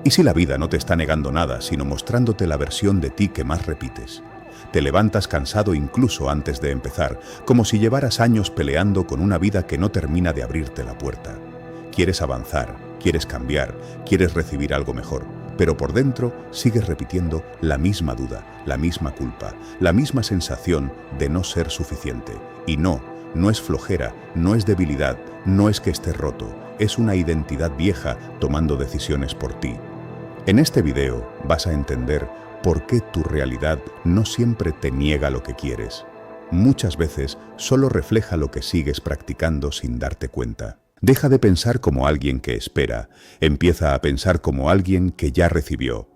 ¿Y si la vida no te está negando nada, sino mostrándote la versión de ti que más repites? Te levantas cansado incluso antes de empezar, como si llevaras años peleando con una vida que no termina de abrirte la puerta. Quieres avanzar, quieres cambiar, quieres recibir algo mejor, pero por dentro sigues repitiendo la misma duda, la misma culpa, la misma sensación de no ser suficiente. Y no es flojera, no es debilidad, no es que estés roto, es una identidad vieja tomando decisiones por ti. En este video vas a entender por qué tu realidad no siempre te niega lo que quieres. Muchas veces solo refleja lo que sigues practicando sin darte cuenta. Deja de pensar como alguien que espera, empieza a pensar como alguien que ya recibió.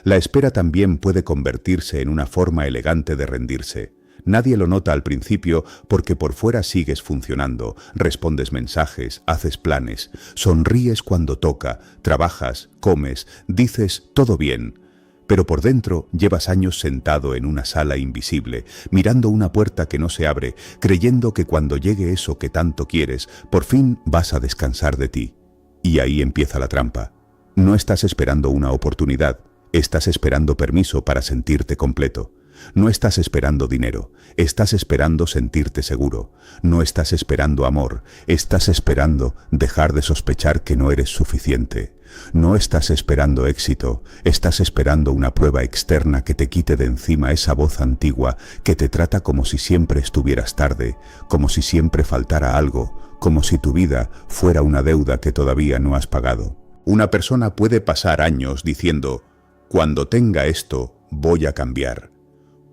La espera también puede convertirse en una forma elegante de rendirse. Nadie lo nota al principio porque por fuera sigues funcionando, respondes mensajes, haces planes, sonríes cuando toca, trabajas, comes, dices todo bien. Pero por dentro llevas años sentado en una sala invisible, mirando una puerta que no se abre, creyendo que cuando llegue eso que tanto quieres, por fin vas a descansar de ti. Y ahí empieza la trampa. No estás esperando una oportunidad, estás esperando permiso para sentirte completo. No estás esperando dinero, estás esperando sentirte seguro. No estás esperando amor, estás esperando dejar de sospechar que no eres suficiente. No estás esperando éxito, estás esperando una prueba externa que te quite de encima esa voz antigua que te trata como si siempre estuvieras tarde, como si siempre faltara algo, como si tu vida fuera una deuda que todavía no has pagado. Una persona puede pasar años diciendo, cuando tenga esto, voy a cambiar.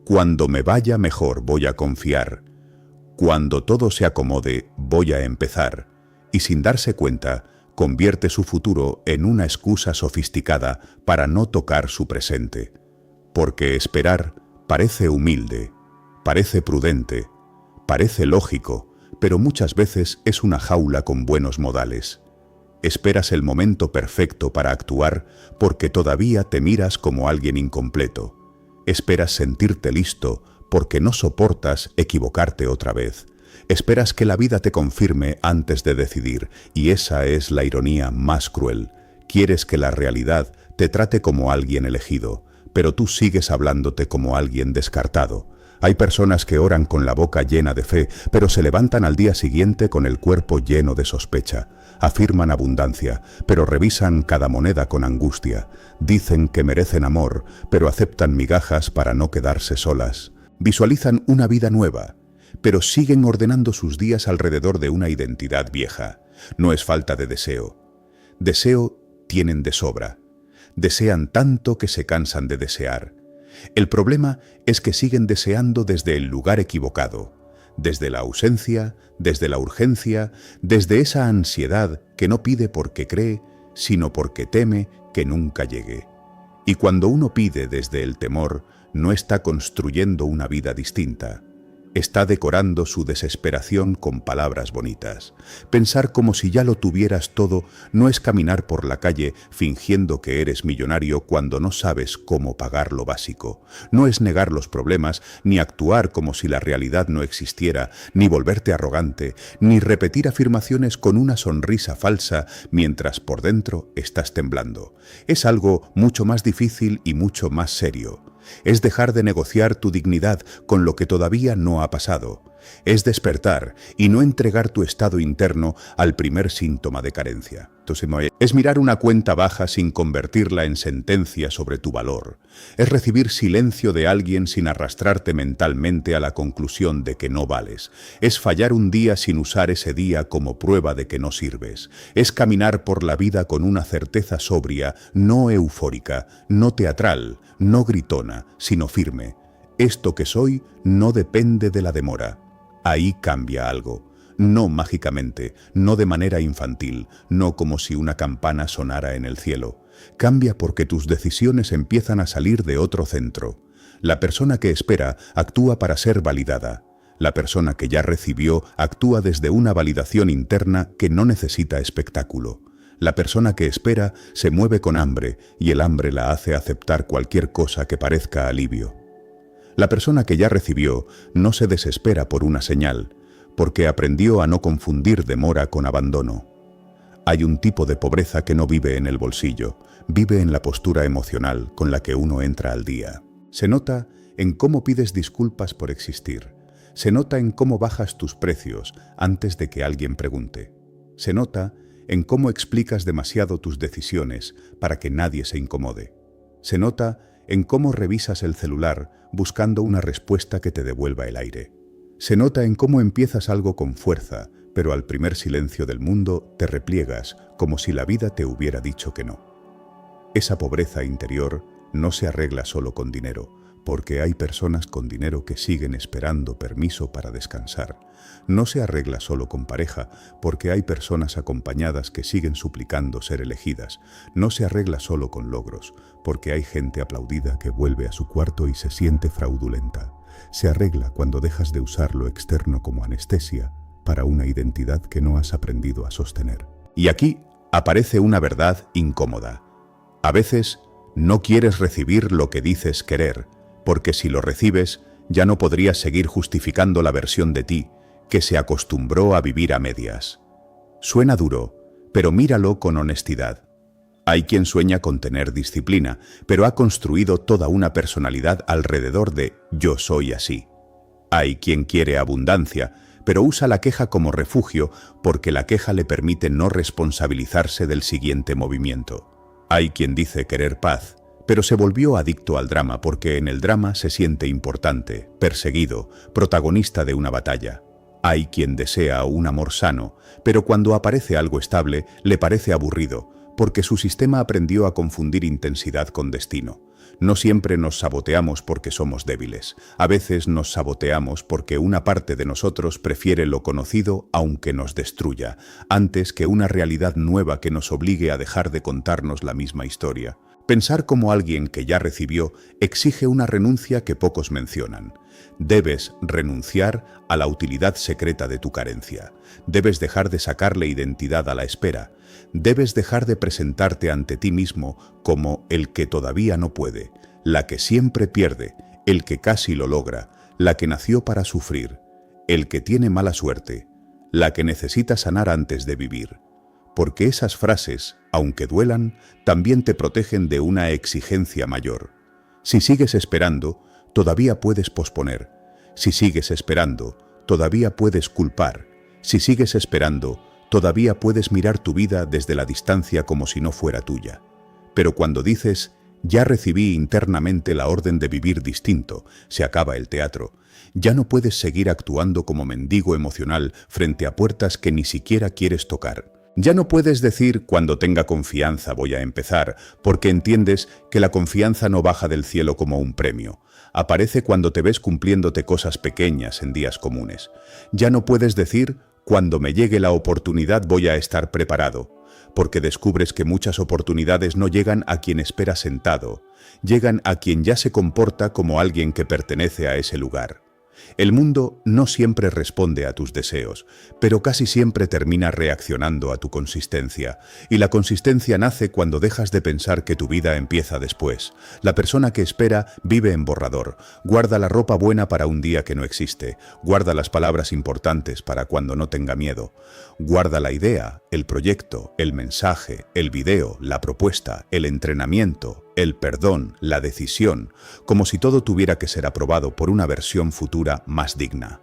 Cuando me vaya mejor, voy a confiar. Cuando todo se acomode, voy a empezar. Y sin darse cuenta, convierte su futuro en una excusa sofisticada para no tocar su presente. Porque esperar parece humilde, parece prudente, parece lógico, pero muchas veces es una jaula con buenos modales. Esperas el momento perfecto para actuar porque todavía te miras como alguien incompleto. Esperas sentirte listo porque no soportas equivocarte otra vez. Esperas que la vida te confirme antes de decidir, y esa es la ironía más cruel. Quieres que la realidad te trate como alguien elegido, pero tú sigues hablándote como alguien descartado. Hay personas que oran con la boca llena de fe, pero se levantan al día siguiente con el cuerpo lleno de sospecha. Afirman abundancia, pero revisan cada moneda con angustia. Dicen que merecen amor, pero aceptan migajas para no quedarse solas. Visualizan una vida nueva, pero siguen ordenando sus días alrededor de una identidad vieja. No es falta de deseo. Deseo tienen de sobra. Desean tanto que se cansan de desear. El problema es que siguen deseando desde el lugar equivocado, desde la ausencia, desde la urgencia, desde esa ansiedad que no pide porque cree, sino porque teme que nunca llegue. Y cuando uno pide desde el temor, no está construyendo una vida distinta. Está decorando su desesperación con palabras bonitas. Pensar como si ya lo tuvieras todo no es caminar por la calle fingiendo que eres millonario cuando no sabes cómo pagar lo básico. No es negar los problemas, ni actuar como si la realidad no existiera, ni volverte arrogante, ni repetir afirmaciones con una sonrisa falsa mientras por dentro estás temblando. Es algo mucho más difícil y mucho más serio. Es dejar de negociar tu dignidad con lo que todavía no ha pasado. Es despertar y no entregar tu estado interno al primer síntoma de carencia. Es mirar una cuenta baja sin convertirla en sentencia sobre tu valor. Es recibir silencio de alguien sin arrastrarte mentalmente a la conclusión de que no vales. Es fallar un día sin usar ese día como prueba de que no sirves. Es caminar por la vida con una certeza sobria, no eufórica, no teatral, no gritona, sino firme. Esto que soy no depende de la demora. Ahí cambia algo. No mágicamente, no de manera infantil, no como si una campana sonara en el cielo. Cambia porque tus decisiones empiezan a salir de otro centro. La persona que espera actúa para ser validada. La persona que ya recibió actúa desde una validación interna que no necesita espectáculo. La persona que espera se mueve con hambre y el hambre la hace aceptar cualquier cosa que parezca alivio. La persona que ya recibió no se desespera por una señal, porque aprendió a no confundir demora con abandono. Hay un tipo de pobreza que no vive en el bolsillo, vive en la postura emocional con la que uno entra al día. Se nota en cómo pides disculpas por existir. Se nota en cómo bajas tus precios antes de que alguien pregunte. Se nota en cómo explicas demasiado tus decisiones para que nadie se incomode. Se nota en cómo revisas el celular buscando una respuesta que te devuelva el aire. Se nota en cómo empiezas algo con fuerza, pero al primer silencio del mundo te repliegas como si la vida te hubiera dicho que no. Esa pobreza interior no se arregla solo con dinero, porque hay personas con dinero que siguen esperando permiso para descansar. No se arregla solo con pareja, porque hay personas acompañadas que siguen suplicando ser elegidas. No se arregla solo con logros, porque hay gente aplaudida que vuelve a su cuarto y se siente fraudulenta. Se arregla cuando dejas de usar lo externo como anestesia para una identidad que no has aprendido a sostener. Y aquí aparece una verdad incómoda. A veces no quieres recibir lo que dices querer, porque si lo recibes, ya no podrías seguir justificando la versión de ti que se acostumbró a vivir a medias. Suena duro, pero míralo con honestidad. Hay quien sueña con tener disciplina, pero ha construido toda una personalidad alrededor de «yo soy así». Hay quien quiere abundancia, pero usa la queja como refugio porque la queja le permite no responsabilizarse del siguiente movimiento. Hay quien dice querer paz, pero se volvió adicto al drama porque en el drama se siente importante, perseguido, protagonista de una batalla. Hay quien desea un amor sano, pero cuando aparece algo estable le parece aburrido, porque su sistema aprendió a confundir intensidad con destino. No siempre nos saboteamos porque somos débiles. A veces nos saboteamos porque una parte de nosotros prefiere lo conocido aunque nos destruya, antes que una realidad nueva que nos obligue a dejar de contarnos la misma historia. Pensar como alguien que ya recibió exige una renuncia que pocos mencionan. Debes renunciar a la utilidad secreta de tu carencia. Debes dejar de sacarle identidad a la espera. Debes dejar de presentarte ante ti mismo como el que todavía no puede, la que siempre pierde, el que casi lo logra, la que nació para sufrir, el que tiene mala suerte, la que necesita sanar antes de vivir. Porque esas frases, aunque duelan, también te protegen de una exigencia mayor. Si sigues esperando, todavía puedes posponer. Si sigues esperando, todavía puedes culpar. Si sigues esperando, todavía puedes mirar tu vida desde la distancia como si no fuera tuya. Pero cuando dices, ya recibí internamente la orden de vivir distinto, se acaba el teatro. Ya no puedes seguir actuando como mendigo emocional frente a puertas que ni siquiera quieres tocar. Ya no puedes decir, cuando tenga confianza voy a empezar, porque entiendes que la confianza no baja del cielo como un premio. Aparece cuando te ves cumpliéndote cosas pequeñas en días comunes. Ya no puedes decir, cuando me llegue la oportunidad voy a estar preparado, porque descubres que muchas oportunidades no llegan a quien espera sentado, llegan a quien ya se comporta como alguien que pertenece a ese lugar. El mundo no siempre responde a tus deseos, pero casi siempre termina reaccionando a tu consistencia. Y la consistencia nace cuando dejas de pensar que tu vida empieza después. La persona que espera vive en borrador, guarda la ropa buena para un día que no existe, guarda las palabras importantes para cuando no tenga miedo, guarda la idea, el proyecto, el mensaje, el video, la propuesta, el entrenamiento, el perdón, la decisión, como si todo tuviera que ser aprobado por una versión futura más digna.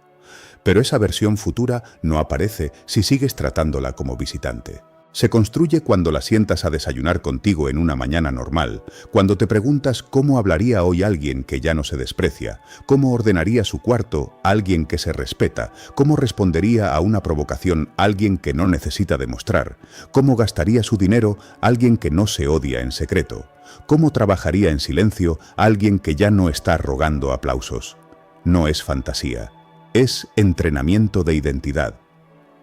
Pero esa versión futura no aparece si sigues tratándola como visitante. Se construye cuando la sientas a desayunar contigo en una mañana normal, cuando te preguntas cómo hablaría hoy alguien que ya no se desprecia, cómo ordenaría su cuarto alguien que se respeta, cómo respondería a una provocación alguien que no necesita demostrar, cómo gastaría su dinero alguien que no se odia en secreto, cómo trabajaría en silencio alguien que ya no está rogando aplausos. No es fantasía, es entrenamiento de identidad.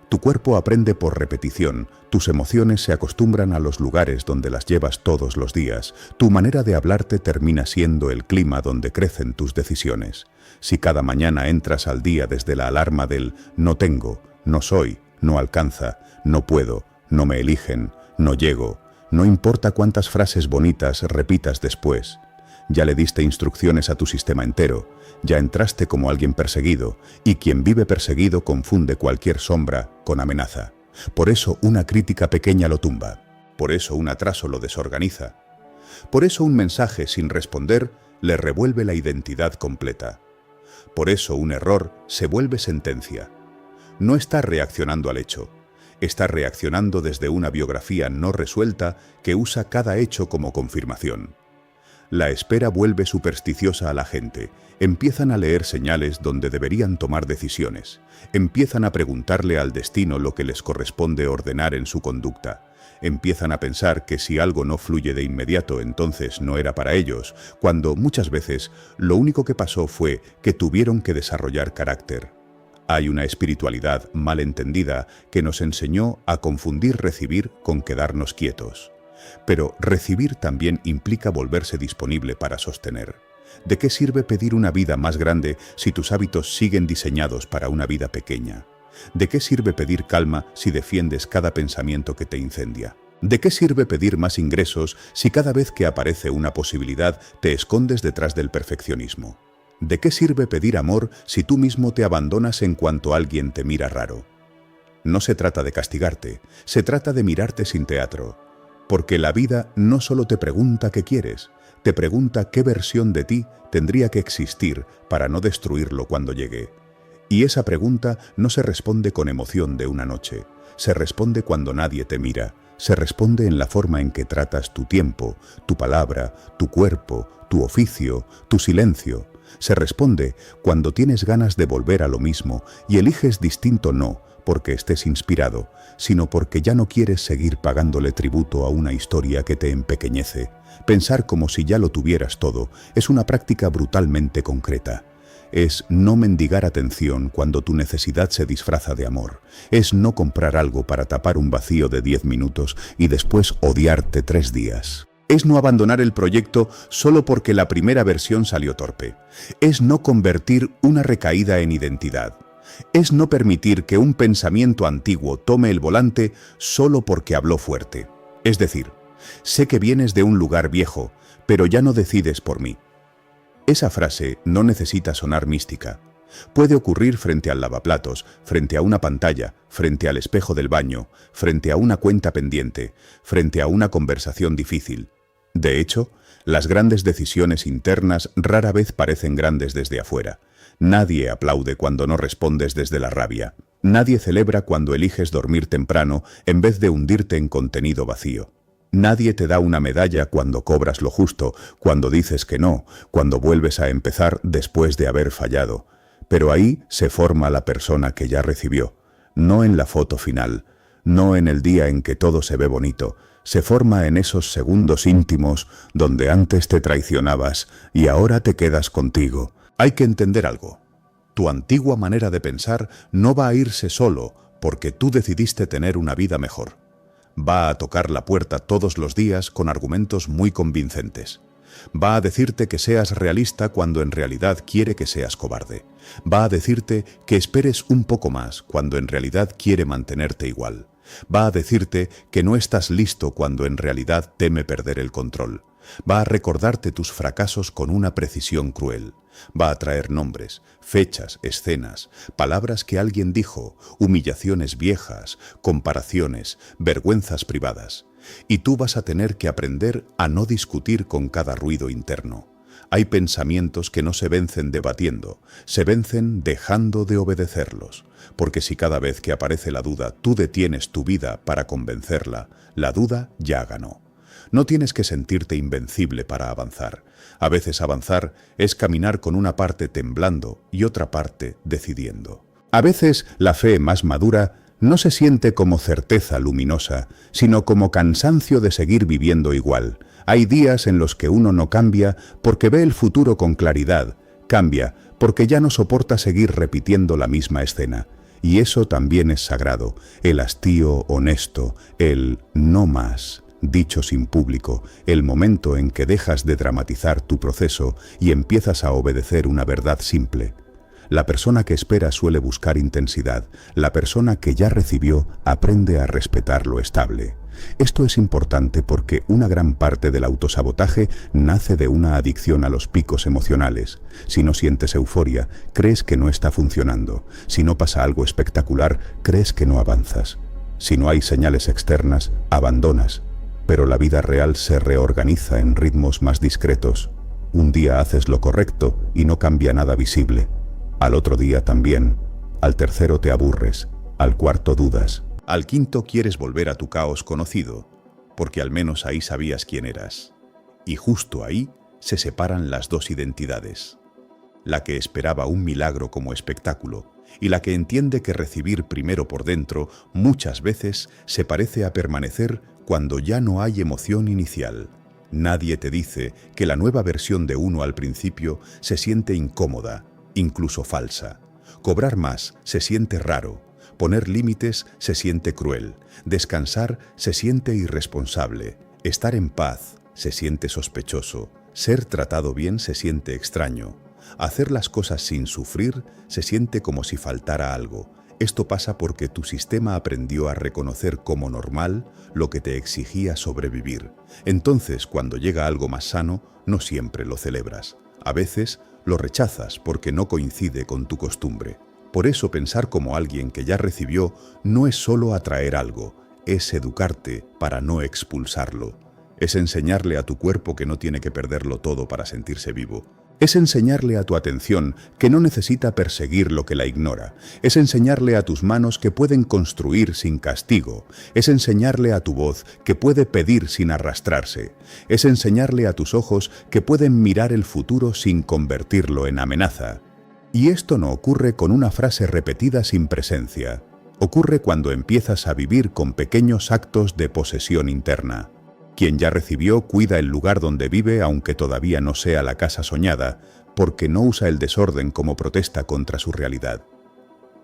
Tu cuerpo aprende por repetición, tus emociones se acostumbran a los lugares donde las llevas todos los días, tu manera de hablarte termina siendo el clima donde crecen tus decisiones. Si cada mañana entras al día desde la alarma del no tengo, no soy, no alcanza, no puedo, no me eligen, no llego, no importa cuántas frases bonitas repitas después, ya le diste instrucciones a tu sistema entero, ya entraste como alguien perseguido, y quien vive perseguido confunde cualquier sombra con amenaza. Por eso una crítica pequeña lo tumba. Por eso un atraso lo desorganiza. Por eso un mensaje sin responder le revuelve la identidad completa. Por eso un error se vuelve sentencia. No está reaccionando al hecho. Está reaccionando desde una biografía no resuelta que usa cada hecho como confirmación. La espera vuelve supersticiosa a la gente. Empiezan a leer señales donde deberían tomar decisiones. Empiezan a preguntarle al destino lo que les corresponde ordenar en su conducta. Empiezan a pensar que si algo no fluye de inmediato, entonces no era para ellos, cuando muchas veces lo único que pasó fue que tuvieron que desarrollar carácter. Hay una espiritualidad mal entendida que nos enseñó a confundir recibir con quedarnos quietos. Pero recibir también implica volverse disponible para sostener. ¿De qué sirve pedir una vida más grande si tus hábitos siguen diseñados para una vida pequeña? ¿De qué sirve pedir calma si defiendes cada pensamiento que te incendia? ¿De qué sirve pedir más ingresos si cada vez que aparece una posibilidad te escondes detrás del perfeccionismo? ¿De qué sirve pedir amor si tú mismo te abandonas en cuanto alguien te mira raro? No se trata de castigarte, se trata de mirarte sin teatro. Porque la vida no solo te pregunta qué quieres, te pregunta qué versión de ti tendría que existir para no destruirlo cuando llegue. Y esa pregunta no se responde con emoción de una noche, se responde cuando nadie te mira, se responde en la forma en que tratas tu tiempo, tu palabra, tu cuerpo, tu oficio, tu silencio. Se responde cuando tienes ganas de volver a lo mismo y eliges distinto no porque estés inspirado, sino porque ya no quieres seguir pagándole tributo a una historia que te empequeñece. Pensar como si ya lo tuvieras todo es una práctica brutalmente concreta. Es no mendigar atención cuando tu necesidad se disfraza de amor. Es no comprar algo para tapar un vacío de 10 minutos y después odiarte 3 días. Es no abandonar el proyecto solo porque la primera versión salió torpe. Es no convertir una recaída en identidad. Es no permitir que un pensamiento antiguo tome el volante solo porque habló fuerte. Es decir, sé que vienes de un lugar viejo, pero ya no decides por mí. Esa frase no necesita sonar mística. Puede ocurrir frente al lavaplatos, frente a una pantalla, frente al espejo del baño, frente a una cuenta pendiente, frente a una conversación difícil. De hecho, las grandes decisiones internas rara vez parecen grandes desde afuera. Nadie aplaude cuando no respondes desde la rabia. Nadie celebra cuando eliges dormir temprano en vez de hundirte en contenido vacío. Nadie te da una medalla cuando cobras lo justo, cuando dices que no, cuando vuelves a empezar después de haber fallado. Pero ahí se forma la persona que ya recibió, no en la foto final, no en el día en que todo se ve bonito. Se forma en esos segundos íntimos donde antes te traicionabas y ahora te quedas contigo. Hay que entender algo. Tu antigua manera de pensar no va a irse solo porque tú decidiste tener una vida mejor. Va a tocar la puerta todos los días con argumentos muy convincentes. Va a decirte que seas realista cuando en realidad quiere que seas cobarde. Va a decirte que esperes un poco más cuando en realidad quiere mantenerte igual. Va a decirte que no estás listo cuando en realidad teme perder el control. Va a recordarte tus fracasos con una precisión cruel. Va a traer nombres, fechas, escenas, palabras que alguien dijo, humillaciones viejas, comparaciones, vergüenzas privadas. Y tú vas a tener que aprender a no discutir con cada ruido interno. Hay pensamientos que no se vencen debatiendo, se vencen dejando de obedecerlos. Porque si cada vez que aparece la duda tú detienes tu vida para convencerla, la duda ya ganó. No tienes que sentirte invencible para avanzar. A veces avanzar es caminar con una parte temblando y otra parte decidiendo. A veces la fe más madura no se siente como certeza luminosa, sino como cansancio de seguir viviendo igual. Hay días en los que uno no cambia porque ve el futuro con claridad, cambia porque ya no soporta seguir repitiendo la misma escena. Y eso también es sagrado, el hastío honesto, el no más, dicho sin público, el momento en que dejas de dramatizar tu proceso y empiezas a obedecer una verdad simple. La persona que espera suele buscar intensidad, la persona que ya recibió aprende a respetar lo estable. Esto es importante porque una gran parte del autosabotaje nace de una adicción a los picos emocionales. Si no sientes euforia, crees que no está funcionando. Si no pasa algo espectacular, crees que no avanzas. Si no hay señales externas, abandonas, pero la vida real se reorganiza en ritmos más discretos. Un día haces lo correcto y no cambia nada visible. Al otro día también. Al tercero te aburres. Al cuarto dudas. Al quinto quieres volver a tu caos conocido, porque al menos ahí sabías quién eras. Y justo ahí se separan las dos identidades. La que esperaba un milagro como espectáculo y la que entiende que recibir primero por dentro muchas veces se parece a permanecer cuando ya no hay emoción inicial. Nadie te dice que la nueva versión de uno al principio se siente incómoda, incluso falsa. Cobrar más se siente raro, poner límites se siente cruel, descansar se siente irresponsable, estar en paz se siente sospechoso, ser tratado bien se siente extraño. Hacer las cosas sin sufrir se siente como si faltara algo. Esto pasa porque tu sistema aprendió a reconocer como normal lo que te exigía sobrevivir. Entonces, cuando llega algo más sano, no siempre lo celebras. A veces lo rechazas porque no coincide con tu costumbre. Por eso pensar como alguien que ya recibió no es solo atraer algo, es educarte para no expulsarlo. Es enseñarle a tu cuerpo que no tiene que perderlo todo para sentirse vivo. Es enseñarle a tu atención que no necesita perseguir lo que la ignora. Es enseñarle a tus manos que pueden construir sin castigo. Es enseñarle a tu voz que puede pedir sin arrastrarse. Es enseñarle a tus ojos que pueden mirar el futuro sin convertirlo en amenaza. Y esto no ocurre con una frase repetida sin presencia. Ocurre cuando empiezas a vivir con pequeños actos de posesión interna. Quien ya recibió cuida el lugar donde vive aunque todavía no sea la casa soñada, porque no usa el desorden como protesta contra su realidad.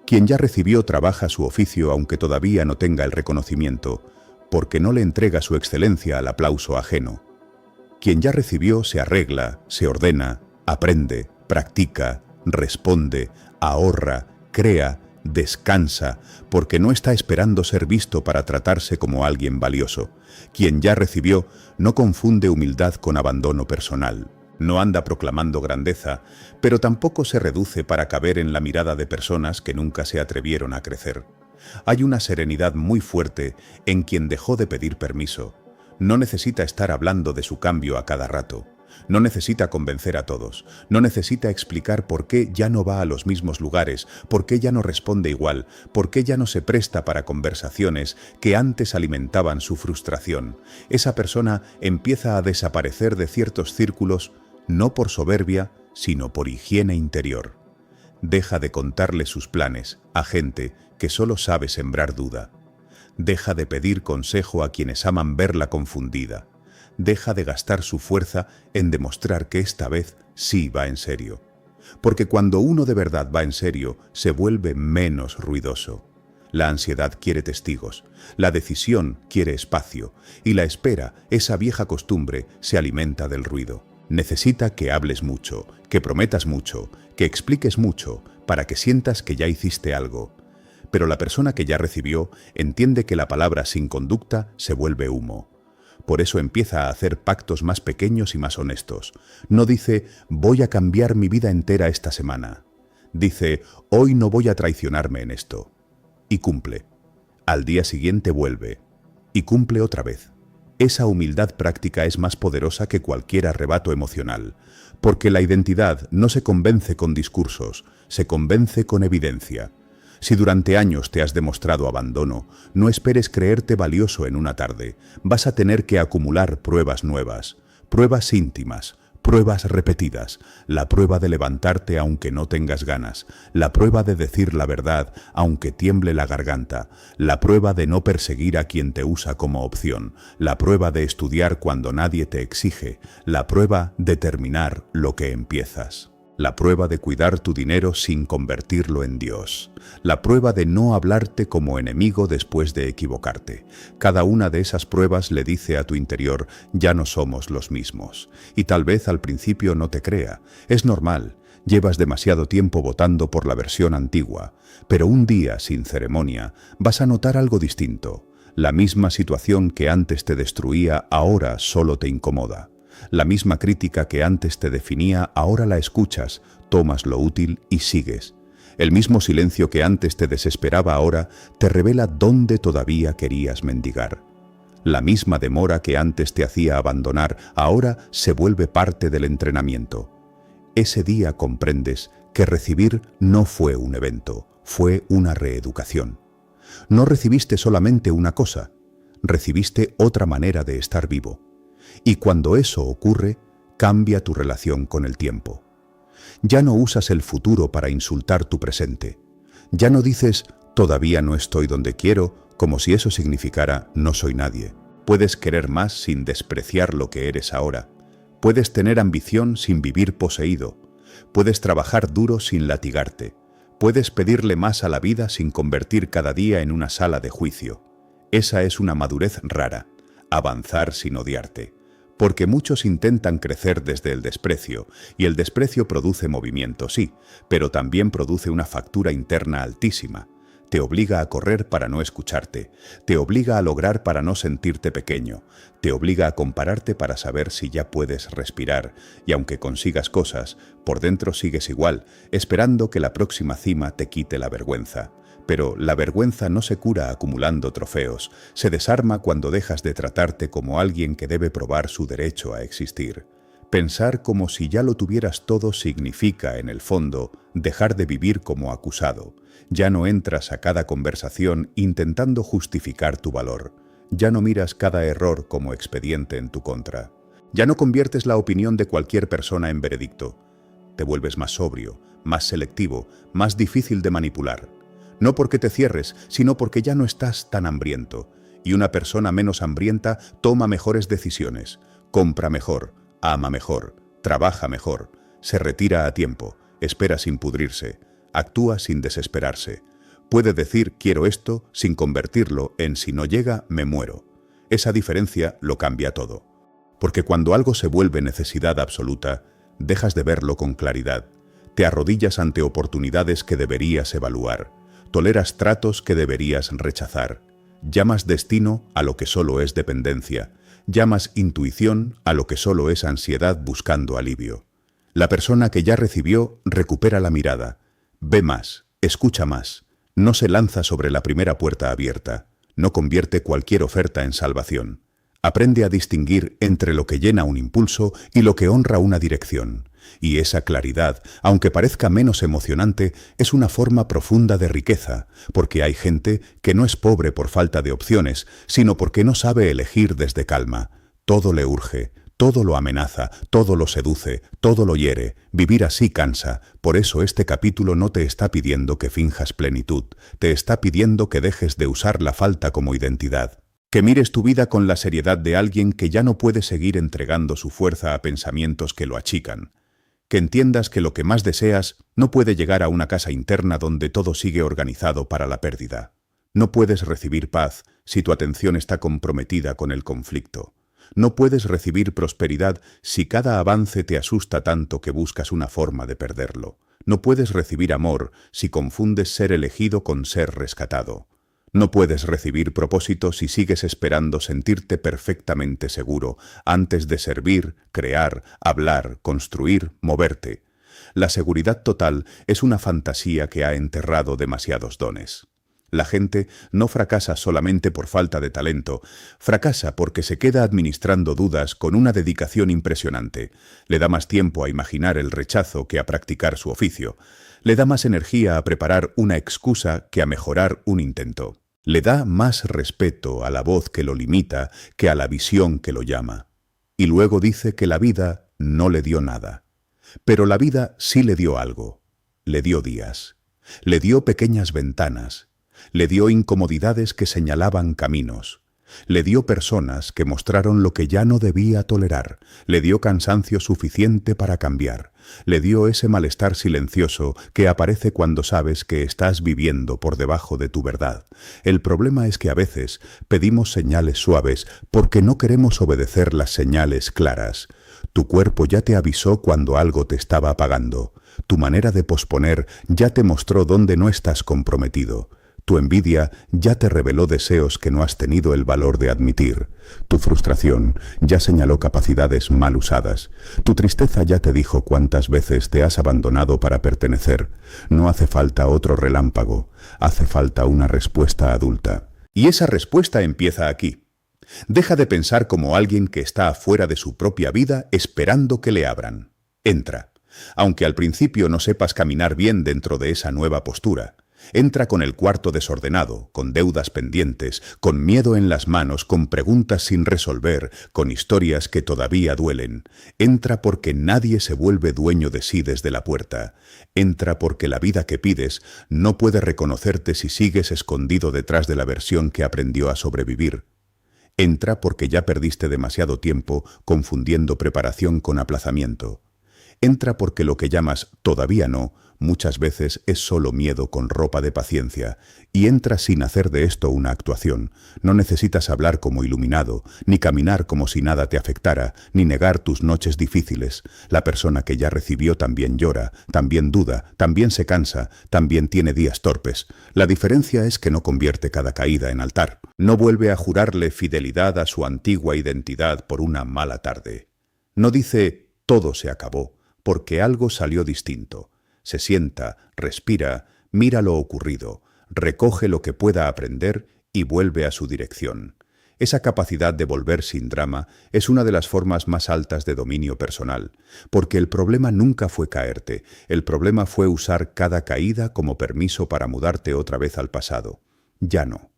Quien ya recibió trabaja su oficio aunque todavía no tenga el reconocimiento, porque no le entrega su excelencia al aplauso ajeno. Quien ya recibió se arregla, se ordena, aprende, practica, responde, ahorra, crea, descansa, porque no está esperando ser visto para tratarse como alguien valioso. Quien ya recibió no confunde humildad con abandono personal. No anda proclamando grandeza, pero tampoco se reduce para caber en la mirada de personas que nunca se atrevieron a crecer. Hay una serenidad muy fuerte en quien dejó de pedir permiso. No necesita estar hablando de su cambio a cada rato. No necesita convencer a todos, no necesita explicar por qué ya no va a los mismos lugares, por qué ya no responde igual, por qué ya no se presta para conversaciones que antes alimentaban su frustración. Esa persona empieza a desaparecer de ciertos círculos, no por soberbia, sino por higiene interior. Deja de contarle sus planes a gente que solo sabe sembrar duda. Deja de pedir consejo a quienes aman verla confundida. Deja de gastar su fuerza en demostrar que esta vez sí va en serio. Porque cuando uno de verdad va en serio, se vuelve menos ruidoso. La ansiedad quiere testigos, la decisión quiere espacio, y la espera, esa vieja costumbre, se alimenta del ruido. Necesita que hables mucho, que prometas mucho, que expliques mucho, para que sientas que ya hiciste algo. Pero la persona que ya recibió entiende que la palabra sin conducta se vuelve humo. Por eso empieza a hacer pactos más pequeños y más honestos. No dice, voy a cambiar mi vida entera esta semana. Dice, hoy no voy a traicionarme en esto. Y cumple. Al día siguiente vuelve. Y cumple otra vez. Esa humildad práctica es más poderosa que cualquier arrebato emocional, porque la identidad no se convence con discursos, se convence con evidencia. Si durante años te has demostrado abandono, no esperes creerte valioso en una tarde. Vas a tener que acumular pruebas nuevas, pruebas íntimas, pruebas repetidas, la prueba de levantarte aunque no tengas ganas, la prueba de decir la verdad aunque tiemble la garganta, la prueba de no perseguir a quien te usa como opción, la prueba de estudiar cuando nadie te exige, la prueba de terminar lo que empiezas. La prueba de cuidar tu dinero sin convertirlo en Dios. La prueba de no hablarte como enemigo después de equivocarte. Cada una de esas pruebas le dice a tu interior, ya no somos los mismos. Y tal vez al principio no te crea. Es normal. Llevas demasiado tiempo votando por la versión antigua. Pero un día, sin ceremonia, vas a notar algo distinto. La misma situación que antes te destruía, ahora solo te incomoda. La misma crítica que antes te definía, ahora la escuchas, tomas lo útil y sigues. El mismo silencio que antes te desesperaba ahora te revela dónde todavía querías mendigar. La misma demora que antes te hacía abandonar ahora se vuelve parte del entrenamiento. Ese día comprendes que recibir no fue un evento, fue una reeducación. No recibiste solamente una cosa, recibiste otra manera de estar vivo. Y cuando eso ocurre, cambia tu relación con el tiempo. Ya no usas el futuro para insultar tu presente. Ya no dices, todavía no estoy donde quiero, como si eso significara no soy nadie. Puedes querer más sin despreciar lo que eres ahora. Puedes tener ambición sin vivir poseído. Puedes trabajar duro sin latigarte. Puedes pedirle más a la vida sin convertir cada día en una sala de juicio. Esa es una madurez rara, avanzar sin odiarte. Porque muchos intentan crecer desde el desprecio, y el desprecio produce movimiento, sí, pero también produce una factura interna altísima. Te obliga a correr para no escucharte, te obliga a lograr para no sentirte pequeño, te obliga a compararte para saber si ya puedes respirar, y aunque consigas cosas, por dentro sigues igual, esperando que la próxima cima te quite la vergüenza. Pero la vergüenza no se cura acumulando trofeos, se desarma cuando dejas de tratarte como alguien que debe probar su derecho a existir. Pensar como si ya lo tuvieras todo significa, en el fondo, dejar de vivir como acusado. Ya no entras a cada conversación intentando justificar tu valor. Ya no miras cada error como expediente en tu contra. Ya no conviertes la opinión de cualquier persona en veredicto. Te vuelves más sobrio, más selectivo, más difícil de manipular. No porque te cierres, sino porque ya no estás tan hambriento. Y una persona menos hambrienta toma mejores decisiones, compra mejor, ama mejor, trabaja mejor, se retira a tiempo, espera sin pudrirse, actúa sin desesperarse. Puede decir quiero esto sin convertirlo en si no llega me muero. Esa diferencia lo cambia todo. Porque cuando algo se vuelve necesidad absoluta, dejas de verlo con claridad. Te arrodillas ante oportunidades que deberías evaluar. Toleras tratos que deberías rechazar. Llamas destino a lo que solo es dependencia. Llamas intuición a lo que solo es ansiedad buscando alivio. La persona que ya recibió recupera la mirada. Ve más, escucha más. No se lanza sobre la primera puerta abierta. No convierte cualquier oferta en salvación. Aprende a distinguir entre lo que llena un impulso y lo que honra una dirección. Y esa claridad, aunque parezca menos emocionante, es una forma profunda de riqueza, porque hay gente que no es pobre por falta de opciones, sino porque no sabe elegir desde calma. Todo le urge, todo lo amenaza, todo lo seduce, todo lo hiere. Vivir así cansa. Por eso este capítulo no te está pidiendo que finjas plenitud, te está pidiendo que dejes de usar la falta como identidad. Que mires tu vida con la seriedad de alguien que ya no puede seguir entregando su fuerza a pensamientos que lo achican. Que entiendas que lo que más deseas no puede llegar a una casa interna donde todo sigue organizado para la pérdida. No puedes recibir paz si tu atención está comprometida con el conflicto. No puedes recibir prosperidad si cada avance te asusta tanto que buscas una forma de perderlo. No puedes recibir amor si confundes ser elegido con ser rescatado. No puedes recibir propósito si sigues esperando sentirte perfectamente seguro antes de servir, crear, hablar, construir, moverte. La seguridad total es una fantasía que ha enterrado demasiados dones. La gente no fracasa solamente por falta de talento, fracasa porque se queda administrando dudas con una dedicación impresionante. Le da más tiempo a imaginar el rechazo que a practicar su oficio. Le da más energía a preparar una excusa que a mejorar un intento. Le da más respeto a la voz que lo limita que a la visión que lo llama. Y luego dice que la vida no le dio nada. Pero la vida sí le dio algo. Le dio días. Le dio pequeñas ventanas. Le dio incomodidades que señalaban caminos. Le dio personas que mostraron lo que ya no debía tolerar. Le dio cansancio suficiente para cambiar. Le dio ese malestar silencioso que aparece cuando sabes que estás viviendo por debajo de tu verdad. El problema es que a veces pedimos señales suaves porque no queremos obedecer las señales claras. Tu cuerpo ya te avisó cuando algo te estaba apagando. Tu manera de posponer ya te mostró dónde no estás comprometido. Tu envidia ya te reveló deseos que no has tenido el valor de admitir. Tu frustración ya señaló capacidades mal usadas. Tu tristeza ya te dijo cuántas veces te has abandonado para pertenecer. No hace falta otro relámpago, hace falta una respuesta adulta. Y esa respuesta empieza aquí. Deja de pensar como alguien que está afuera de su propia vida esperando que le abran. Entra. Aunque al principio no sepas caminar bien dentro de esa nueva postura. Entra con el cuarto desordenado, con deudas pendientes, con miedo en las manos, con preguntas sin resolver, con historias que todavía duelen. Entra porque nadie se vuelve dueño de sí desde la puerta. Entra porque la vida que pides no puede reconocerte si sigues escondido detrás de la versión que aprendió a sobrevivir. Entra porque ya perdiste demasiado tiempo confundiendo preparación con aplazamiento. Entra porque lo que llamas todavía no, muchas veces es solo miedo con ropa de paciencia, y entra sin hacer de esto una actuación. No necesitas hablar como iluminado, ni caminar como si nada te afectara, ni negar tus noches difíciles. La persona que ya recibió también llora, también duda, también se cansa, también tiene días torpes. La diferencia es que no convierte cada caída en altar. No vuelve a jurarle fidelidad a su antigua identidad por una mala tarde. No dice, todo se acabó, porque algo salió distinto. Se sienta, respira, mira lo ocurrido, recoge lo que pueda aprender y vuelve a su dirección. Esa capacidad de volver sin drama es una de las formas más altas de dominio personal, porque el problema nunca fue caerte, el problema fue usar cada caída como permiso para mudarte otra vez al pasado. Ya no.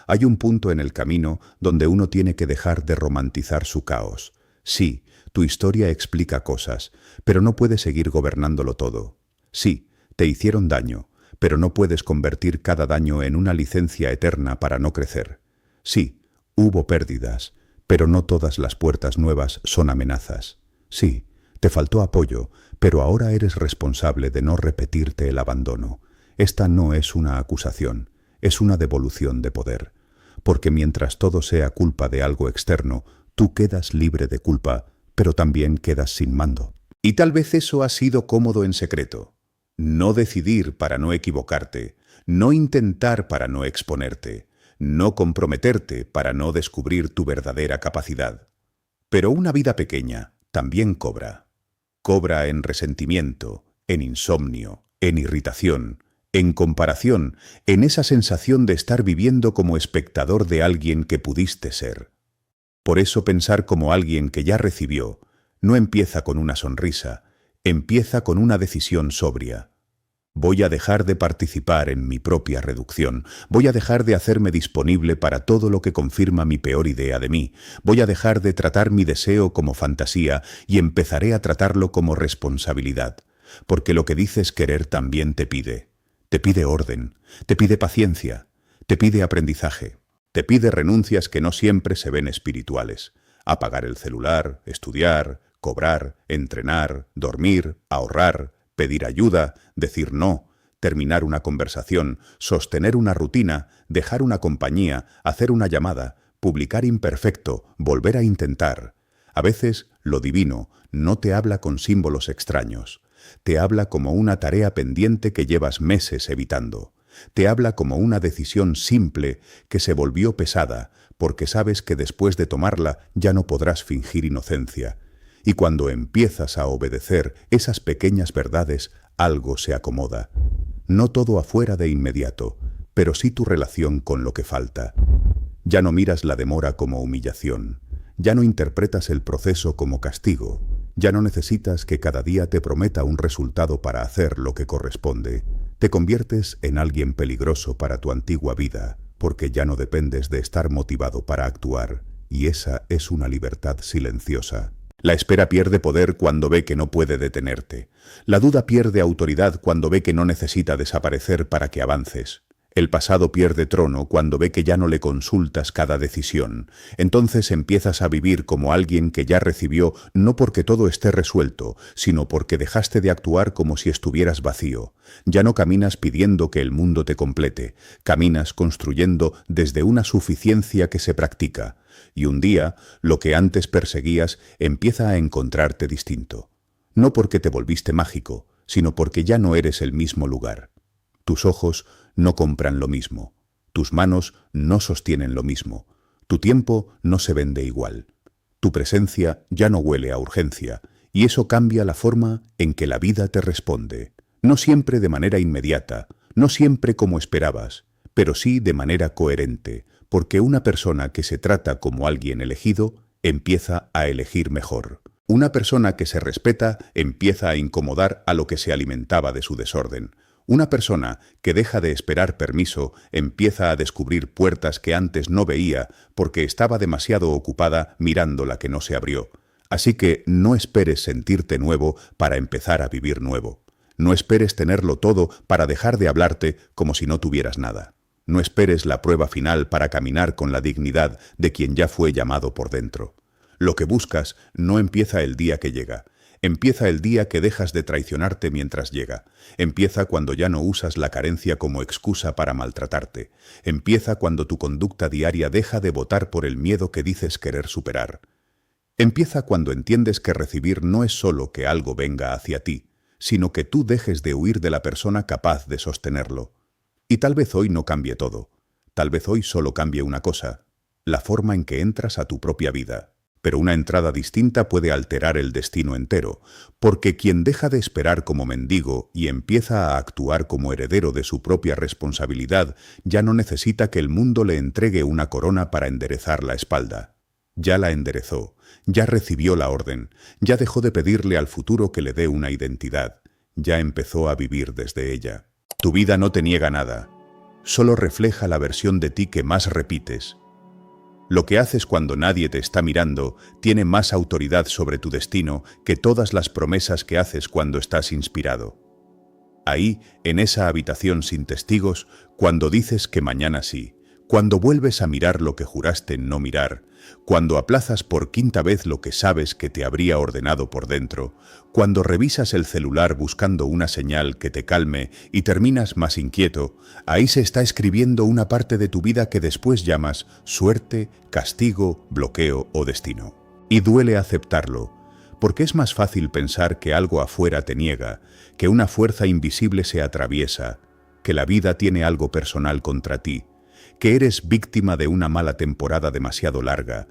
Hay un punto en el camino donde uno tiene que dejar de romantizar su caos. Sí, tu historia explica cosas, pero no puedes seguir gobernándolo todo. Sí, te hicieron daño, pero no puedes convertir cada daño en una licencia eterna para no crecer. Sí, hubo pérdidas, pero no todas las puertas nuevas son amenazas. Sí, te faltó apoyo, pero ahora eres responsable de no repetirte el abandono. Esta no es una acusación, es una devolución de poder. Porque mientras todo sea culpa de algo externo, tú quedas libre de culpa, pero también quedas sin mando. Y tal vez eso ha sido cómodo en secreto. No decidir para no equivocarte, no intentar para no exponerte, no comprometerte para no descubrir tu verdadera capacidad. Pero una vida pequeña también cobra. Cobra en resentimiento, en insomnio, en irritación, en comparación, en esa sensación de estar viviendo como espectador de alguien que pudiste ser. Por eso pensar como alguien que ya recibió no empieza con una sonrisa, empieza con una decisión sobria. Voy a dejar de participar en mi propia reducción, voy a dejar de hacerme disponible para todo lo que confirma mi peor idea de mí, voy a dejar de tratar mi deseo como fantasía y empezaré a tratarlo como responsabilidad, porque lo que dices querer también te pide orden, te pide paciencia, te pide aprendizaje. Te pide renuncias que no siempre se ven espirituales. Apagar el celular, estudiar, cobrar, entrenar, dormir, ahorrar, pedir ayuda, decir no, terminar una conversación, sostener una rutina, dejar una compañía, hacer una llamada, publicar imperfecto, volver a intentar. A veces, lo divino no te habla con símbolos extraños. Te habla como una tarea pendiente que llevas meses evitando. Te habla como una decisión simple que se volvió pesada porque sabes que después de tomarla ya no podrás fingir inocencia. Y cuando empiezas a obedecer esas pequeñas verdades, algo se acomoda. No todo afuera de inmediato, pero sí tu relación con lo que falta. Ya no miras la demora como humillación. Ya no interpretas el proceso como castigo. Ya no necesitas que cada día te prometa un resultado para hacer lo que corresponde. Te conviertes en alguien peligroso para tu antigua vida, porque ya no dependes de estar motivado para actuar, y esa es una libertad silenciosa. La espera pierde poder cuando ve que no puede detenerte. La duda pierde autoridad cuando ve que no necesita desaparecer para que avances. El pasado pierde trono cuando ve que ya no le consultas cada decisión. Entonces empiezas a vivir como alguien que ya recibió, no porque todo esté resuelto, sino porque dejaste de actuar como si estuvieras vacío. Ya no caminas pidiendo que el mundo te complete, caminas construyendo desde una suficiencia que se practica. Y un día, lo que antes perseguías empieza a encontrarte distinto. No porque te volviste mágico, sino porque ya no eres el mismo lugar. Tus ojos no compran lo mismo. Tus manos no sostienen lo mismo. Tu tiempo no se vende igual. Tu presencia ya no huele a urgencia, y eso cambia la forma en que la vida te responde. No siempre de manera inmediata, no siempre como esperabas, pero sí de manera coherente, porque una persona que se trata como alguien elegido empieza a elegir mejor. Una persona que se respeta empieza a incomodar a lo que se alimentaba de su desorden. Una persona que deja de esperar permiso empieza a descubrir puertas que antes no veía porque estaba demasiado ocupada mirando la que no se abrió. Así que no esperes sentirte nuevo para empezar a vivir nuevo. No esperes tenerlo todo para dejar de hablarte como si no tuvieras nada. No esperes la prueba final para caminar con la dignidad de quien ya fue llamado por dentro. Lo que buscas no empieza el día que llega. Empieza el día que dejas de traicionarte mientras llega. Empieza cuando ya no usas la carencia como excusa para maltratarte. Empieza cuando tu conducta diaria deja de votar por el miedo que dices querer superar. Empieza cuando entiendes que recibir no es solo que algo venga hacia ti, sino que tú dejes de huir de la persona capaz de sostenerlo. Y tal vez hoy no cambie todo. Tal vez hoy solo cambie una cosa: la forma en que entras a tu propia vida. Pero una entrada distinta puede alterar el destino entero, porque quien deja de esperar como mendigo y empieza a actuar como heredero de su propia responsabilidad ya no necesita que el mundo le entregue una corona para enderezar la espalda. Ya la enderezó, ya recibió la orden, ya dejó de pedirle al futuro que le dé una identidad, ya empezó a vivir desde ella. Tu vida no te niega nada, solo refleja la versión de ti que más repites. Lo que haces cuando nadie te está mirando tiene más autoridad sobre tu destino que todas las promesas que haces cuando estás inspirado. Ahí, en esa habitación sin testigos, cuando dices que mañana sí, cuando vuelves a mirar lo que juraste no mirar, cuando aplazas por quinta vez lo que sabes que te habría ordenado por dentro, cuando revisas el celular buscando una señal que te calme y terminas más inquieto, ahí se está escribiendo una parte de tu vida que después llamas suerte, castigo, bloqueo o destino. Y duele aceptarlo, porque es más fácil pensar que algo afuera te niega, que una fuerza invisible se atraviesa, que la vida tiene algo personal contra ti, que eres víctima de una mala temporada demasiado larga.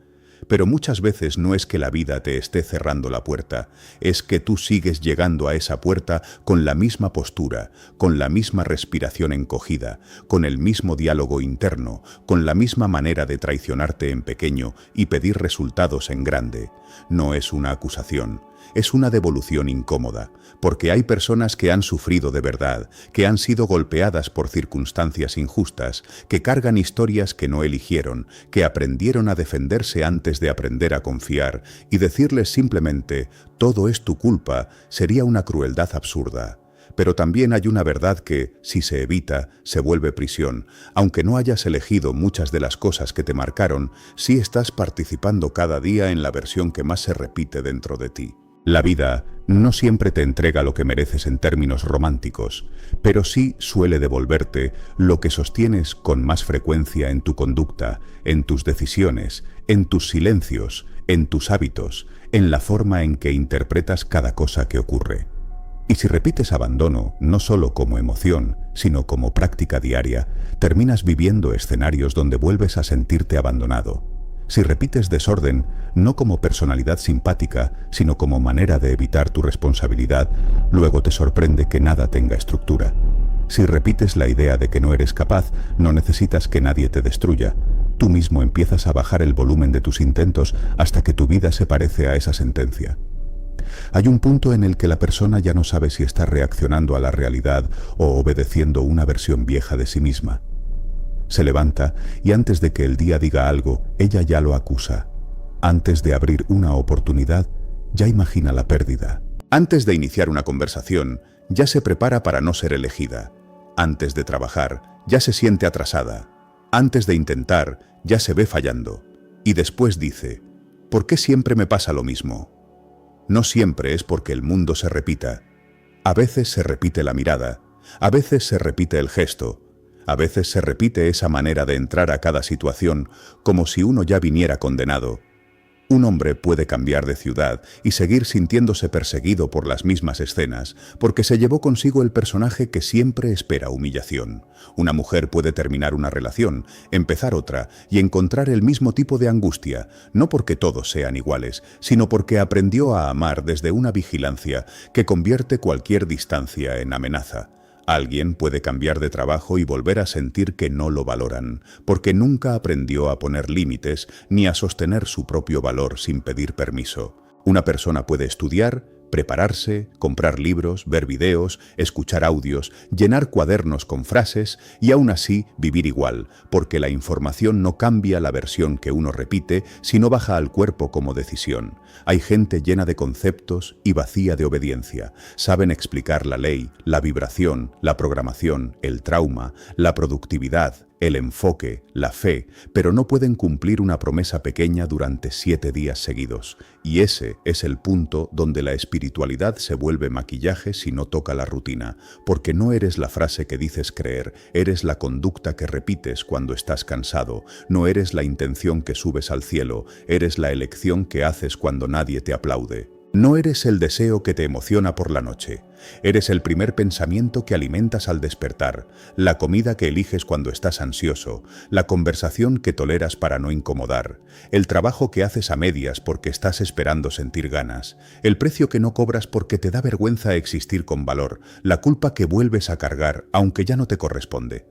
Pero muchas veces no es que la vida te esté cerrando la puerta, es que tú sigues llegando a esa puerta con la misma postura, con la misma respiración encogida, con el mismo diálogo interno, con la misma manera de traicionarte en pequeño y pedir resultados en grande. No es una acusación, es una devolución incómoda, porque hay personas que han sufrido de verdad, que han sido golpeadas por circunstancias injustas, que cargan historias que no eligieron, que aprendieron a defenderse antes de aprender a confiar, y decirles simplemente «todo es tu culpa» sería una crueldad absurda. Pero también hay una verdad que, si se evita, se vuelve prisión. Aunque no hayas elegido muchas de las cosas que te marcaron, sí estás participando cada día en la versión que más se repite dentro de ti. La vida no siempre te entrega lo que mereces en términos románticos, pero sí suele devolverte lo que sostienes con más frecuencia en tu conducta, en tus decisiones, en tus silencios, en tus hábitos, en la forma en que interpretas cada cosa que ocurre. Y si repites abandono, no solo como emoción, sino como práctica diaria, terminas viviendo escenarios donde vuelves a sentirte abandonado. Si repites desorden, no como personalidad simpática, sino como manera de evitar tu responsabilidad, luego te sorprende que nada tenga estructura. Si repites la idea de que no eres capaz, no necesitas que nadie te destruya. Tú mismo empiezas a bajar el volumen de tus intentos hasta que tu vida se parece a esa sentencia. Hay un punto en el que la persona ya no sabe si está reaccionando a la realidad o obedeciendo una versión vieja de sí misma. Se levanta y antes de que el día diga algo, ella ya lo acusa. Antes de abrir una oportunidad, ya imagina la pérdida. Antes de iniciar una conversación, ya se prepara para no ser elegida. Antes de trabajar, ya se siente atrasada. Antes de intentar, ya se ve fallando. Y después dice, ¿por qué siempre me pasa lo mismo? No siempre es porque el mundo se repita. A veces se repite la mirada, a veces se repite el gesto, a veces se repite esa manera de entrar a cada situación como si uno ya viniera condenado. Un hombre puede cambiar de ciudad y seguir sintiéndose perseguido por las mismas escenas, porque se llevó consigo el personaje que siempre espera humillación. Una mujer puede terminar una relación, empezar otra y encontrar el mismo tipo de angustia, no porque todos sean iguales, sino porque aprendió a amar desde una vigilancia que convierte cualquier distancia en amenaza. Alguien puede cambiar de trabajo y volver a sentir que no lo valoran, porque nunca aprendió a poner límites ni a sostener su propio valor sin pedir permiso. Una persona puede estudiar, prepararse, comprar libros, ver videos, escuchar audios, llenar cuadernos con frases y aún así vivir igual, porque la información no cambia la versión que uno repite, sino baja al cuerpo como decisión. Hay gente llena de conceptos y vacía de obediencia. Saben explicar la ley, la vibración, la programación, el trauma, la productividad, el enfoque, la fe, pero no pueden cumplir una promesa pequeña durante 7 días seguidos. Y ese es el punto donde la espiritualidad se vuelve maquillaje si no toca la rutina, porque no eres la frase que dices creer, eres la conducta que repites cuando estás cansado, no eres la intención que subes al cielo, eres la elección que haces cuando nadie te aplaude. No eres el deseo que te emociona por la noche. Eres el primer pensamiento que alimentas al despertar, la comida que eliges cuando estás ansioso, la conversación que toleras para no incomodar, el trabajo que haces a medias porque estás esperando sentir ganas, el precio que no cobras porque te da vergüenza existir con valor, la culpa que vuelves a cargar aunque ya no te corresponde.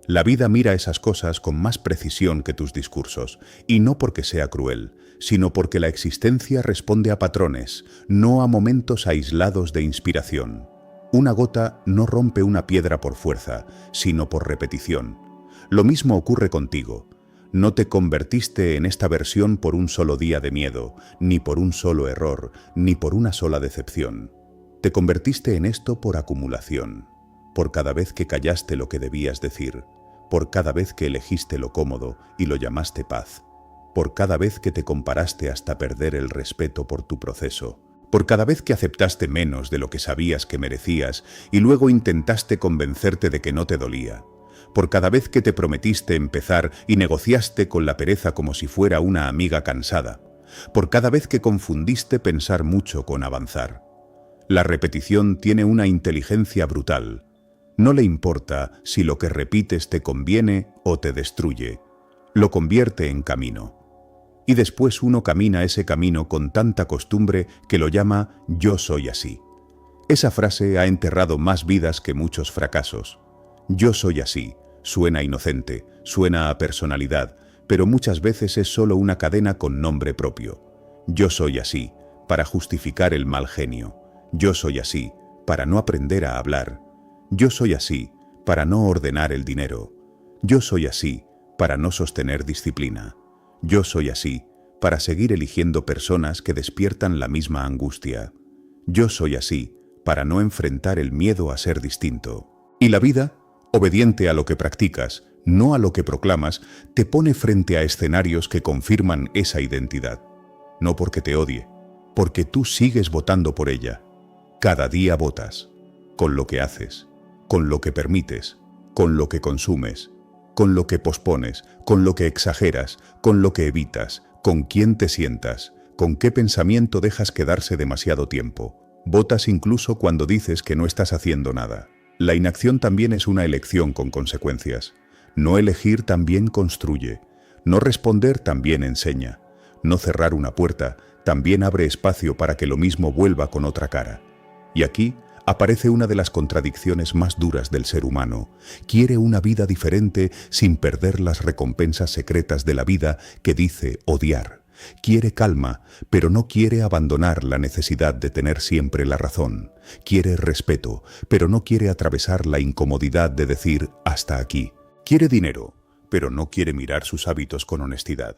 La vida mira esas cosas con más precisión que tus discursos, y no porque sea cruel, sino porque la existencia responde a patrones, no a momentos aislados de inspiración. Una gota no rompe una piedra por fuerza, sino por repetición. Lo mismo ocurre contigo. No te convertiste en esta versión por un solo día de miedo, ni por un solo error, ni por una sola decepción. Te convertiste en esto por acumulación, por cada vez que callaste lo que debías decir, por cada vez que elegiste lo cómodo y lo llamaste paz, por cada vez que te comparaste hasta perder el respeto por tu proceso, por cada vez que aceptaste menos de lo que sabías que merecías y luego intentaste convencerte de que no te dolía, por cada vez que te prometiste empezar y negociaste con la pereza como si fuera una amiga cansada, por cada vez que confundiste pensar mucho con avanzar. La repetición tiene una inteligencia brutal. No le importa si lo que repites te conviene o te destruye. Lo convierte en camino. Y después uno camina ese camino con tanta costumbre que lo llama «yo soy así». Esa frase ha enterrado más vidas que muchos fracasos. «Yo soy así» suena inocente, suena a personalidad, pero muchas veces es solo una cadena con nombre propio. «Yo soy así» para justificar el mal genio. «Yo soy así» para no aprender a hablar. «Yo soy así» para no ordenar el dinero. «Yo soy así» para no sostener disciplina. «Yo soy así» para seguir eligiendo personas que despiertan la misma angustia. «Yo soy así» para no enfrentar el miedo a ser distinto. Y la vida, obediente a lo que practicas, no a lo que proclamas, te pone frente a escenarios que confirman esa identidad. No porque te odie, porque tú sigues votando por ella. Cada día votas, con lo que haces, con lo que permites, con lo que consumes, con lo que pospones, con lo que exageras, con lo que evitas, con quién te sientas, con qué pensamiento dejas quedarse demasiado tiempo. Votas incluso cuando dices que no estás haciendo nada. La inacción también es una elección con consecuencias. No elegir también construye. No responder también enseña. No cerrar una puerta también abre espacio para que lo mismo vuelva con otra cara. Y aquí aparece una de las contradicciones más duras del ser humano. Quiere una vida diferente sin perder las recompensas secretas de la vida que dice odiar. Quiere calma, pero no quiere abandonar la necesidad de tener siempre la razón. Quiere respeto, pero no quiere atravesar la incomodidad de decir hasta aquí. Quiere dinero, pero no quiere mirar sus hábitos con honestidad.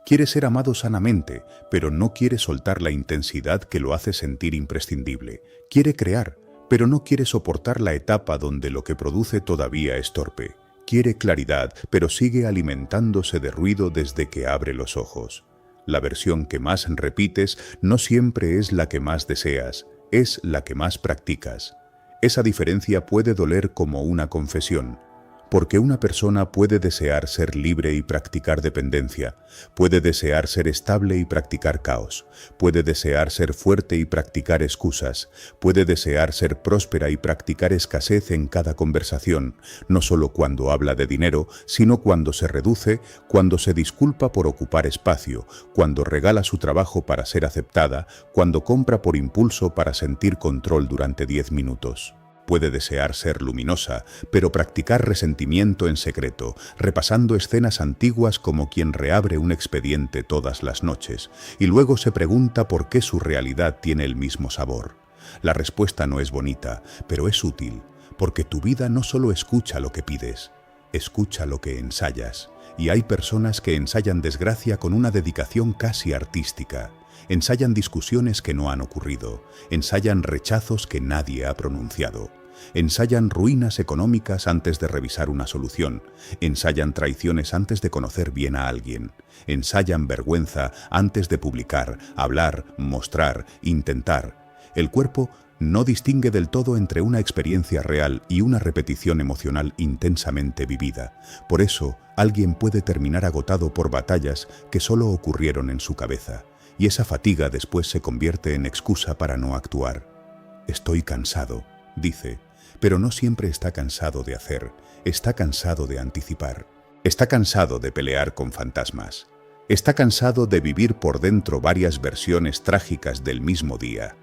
Quiere ser amado sanamente, pero no quiere soltar la intensidad que lo hace sentir imprescindible. Quiere crear, pero no quiere soportar la etapa donde lo que produce todavía es torpe. Quiere claridad, pero sigue alimentándose de ruido desde que abre los ojos. La versión que más repites no siempre es la que más deseas, es la que más practicas. Esa diferencia puede doler como una confesión, Porque una persona puede desear ser libre y practicar dependencia, puede desear ser estable y practicar caos, puede desear ser fuerte y practicar excusas, puede desear ser próspera y practicar escasez en cada conversación, no solo cuando habla de dinero, sino cuando se reduce, cuando se disculpa por ocupar espacio, cuando regala su trabajo para ser aceptada, cuando compra por impulso para sentir control durante 10 minutos. Puede desear ser luminosa, pero practicar resentimiento en secreto, repasando escenas antiguas como quien reabre un expediente todas las noches, y luego se pregunta por qué su realidad tiene el mismo sabor. La respuesta no es bonita, pero es útil, porque tu vida no solo escucha lo que pides, escucha lo que ensayas. Y hay personas que ensayan desgracia con una dedicación casi artística. Ensayan discusiones que no han ocurrido, ensayan rechazos que nadie ha pronunciado, ensayan ruinas económicas antes de revisar una solución, ensayan traiciones antes de conocer bien a alguien, ensayan vergüenza antes de publicar, hablar, mostrar, intentar. El cuerpo no distingue del todo entre una experiencia real y una repetición emocional intensamente vivida. Por eso, alguien puede terminar agotado por batallas que solo ocurrieron en su cabeza. Y esa fatiga después se convierte en excusa para no actuar. Estoy cansado, dice, pero no siempre está cansado de hacer, está cansado de anticipar. Está cansado de pelear con fantasmas. Está cansado de vivir por dentro varias versiones trágicas del mismo día.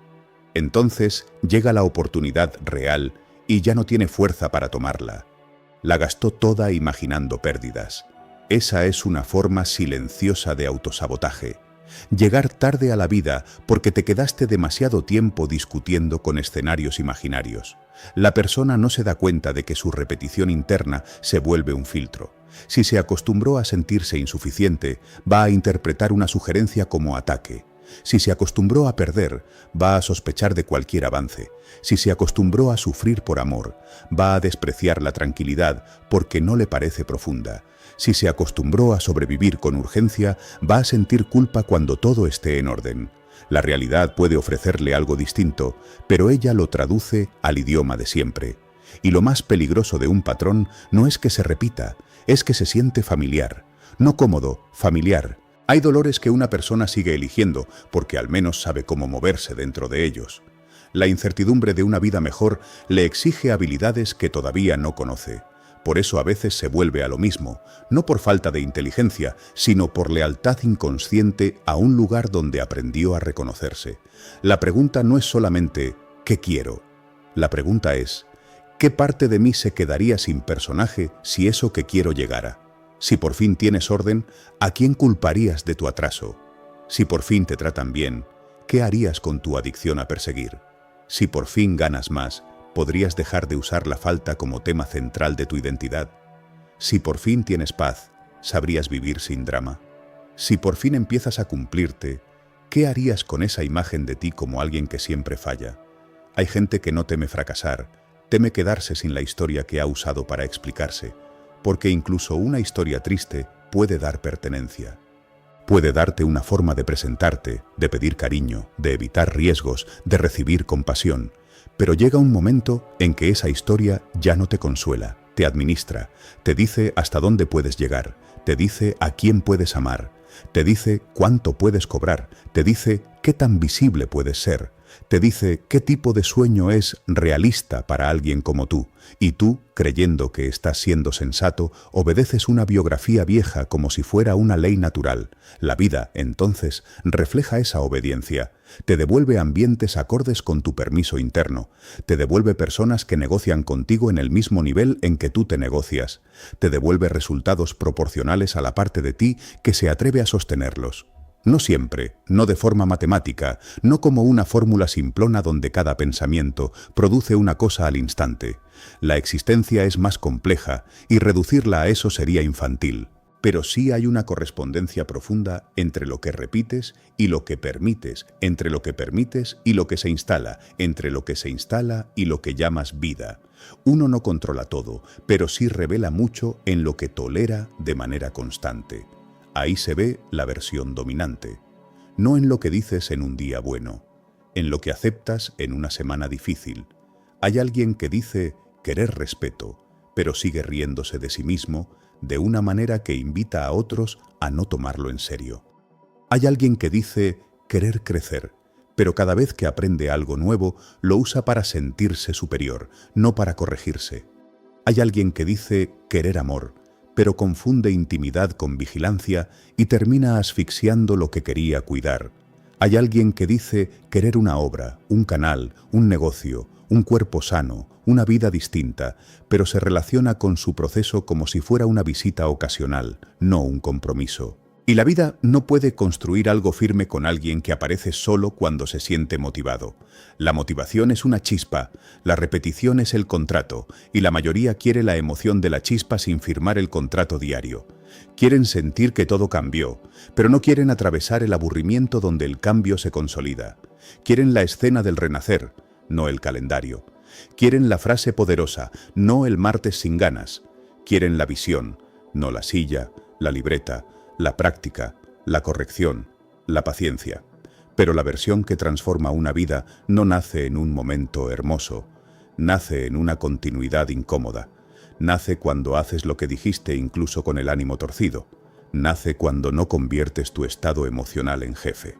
Entonces llega la oportunidad real y ya no tiene fuerza para tomarla. La gastó toda imaginando pérdidas. Esa es una forma silenciosa de autosabotaje. Llegar tarde a la vida porque te quedaste demasiado tiempo discutiendo con escenarios imaginarios. La persona no se da cuenta de que su repetición interna se vuelve un filtro. Si se acostumbró a sentirse insuficiente, va a interpretar una sugerencia como ataque. Si se acostumbró a perder, va a sospechar de cualquier avance. Si se acostumbró a sufrir por amor, va a despreciar la tranquilidad porque no le parece profunda. Si se acostumbró a sobrevivir con urgencia, va a sentir culpa cuando todo esté en orden. La realidad puede ofrecerle algo distinto, pero ella lo traduce al idioma de siempre. Y lo más peligroso de un patrón no es que se repita, es que se siente familiar. No cómodo, familiar. Hay dolores que una persona sigue eligiendo porque al menos sabe cómo moverse dentro de ellos. La incertidumbre de una vida mejor le exige habilidades que todavía no conoce. Por eso a veces se vuelve a lo mismo, no por falta de inteligencia, sino por lealtad inconsciente a un lugar donde aprendió a reconocerse. La pregunta no es solamente ¿qué quiero? La pregunta es ¿qué parte de mí se quedaría sin personaje si eso que quiero llegara? Si por fin tienes orden, ¿a quién culparías de tu atraso? Si por fin te tratan bien, ¿qué harías con tu adicción a perseguir? Si por fin ganas más, ¿podrías dejar de usar la falta como tema central de tu identidad? Si por fin tienes paz, ¿sabrías vivir sin drama? Si por fin empiezas a cumplirte, ¿qué harías con esa imagen de ti como alguien que siempre falla? Hay gente que no teme fracasar, teme quedarse sin la historia que ha usado para explicarse, porque incluso una historia triste puede dar pertenencia. Puede darte una forma de presentarte, de pedir cariño, de evitar riesgos, de recibir compasión. Pero llega un momento en que esa historia ya no te consuela, te administra, te dice hasta dónde puedes llegar, te dice a quién puedes amar, te dice cuánto puedes cobrar, te dice qué tan visible puedes ser, te dice qué tipo de sueño es realista para alguien como tú, y tú, creyendo que estás siendo sensato, obedeces una biografía vieja como si fuera una ley natural. La vida, entonces, refleja esa obediencia. Te devuelve ambientes acordes con tu permiso interno. Te devuelve personas que negocian contigo en el mismo nivel en que tú te negocias. Te devuelve resultados proporcionales a la parte de ti que se atreve a sostenerlos. No siempre, no de forma matemática, no como una fórmula simplona donde cada pensamiento produce una cosa al instante. La existencia es más compleja y reducirla a eso sería infantil. Pero sí hay una correspondencia profunda entre lo que repites y lo que permites, entre lo que permites y lo que se instala, entre lo que se instala y lo que llamas vida. Uno no controla todo, pero sí revela mucho en lo que tolera de manera constante. Ahí se ve la versión dominante, no en lo que dices en un día bueno, en lo que aceptas en una semana difícil. Hay alguien que dice querer respeto, pero sigue riéndose de sí mismo de una manera que invita a otros a no tomarlo en serio. Hay alguien que dice querer crecer, pero cada vez que aprende algo nuevo lo usa para sentirse superior, no para corregirse. Hay alguien que dice querer amor, pero confunde intimidad con vigilancia y termina asfixiando lo que quería cuidar. Hay alguien que dice querer una obra, un canal, un negocio, un cuerpo sano, una vida distinta, pero se relaciona con su proceso como si fuera una visita ocasional, no un compromiso. Y la vida no puede construir algo firme con alguien que aparece solo cuando se siente motivado. La motivación es una chispa, la repetición es el contrato, y la mayoría quiere la emoción de la chispa sin firmar el contrato diario. Quieren sentir que todo cambió, pero no quieren atravesar el aburrimiento donde el cambio se consolida. Quieren la escena del renacer, no el calendario. Quieren la frase poderosa, no el martes sin ganas. Quieren la visión, no la silla, la libreta, la práctica, la corrección, la paciencia. Pero la versión que transforma una vida no nace en un momento hermoso, nace en una continuidad incómoda. Nace cuando haces lo que dijiste incluso con el ánimo torcido. Nace cuando no conviertes tu estado emocional en jefe.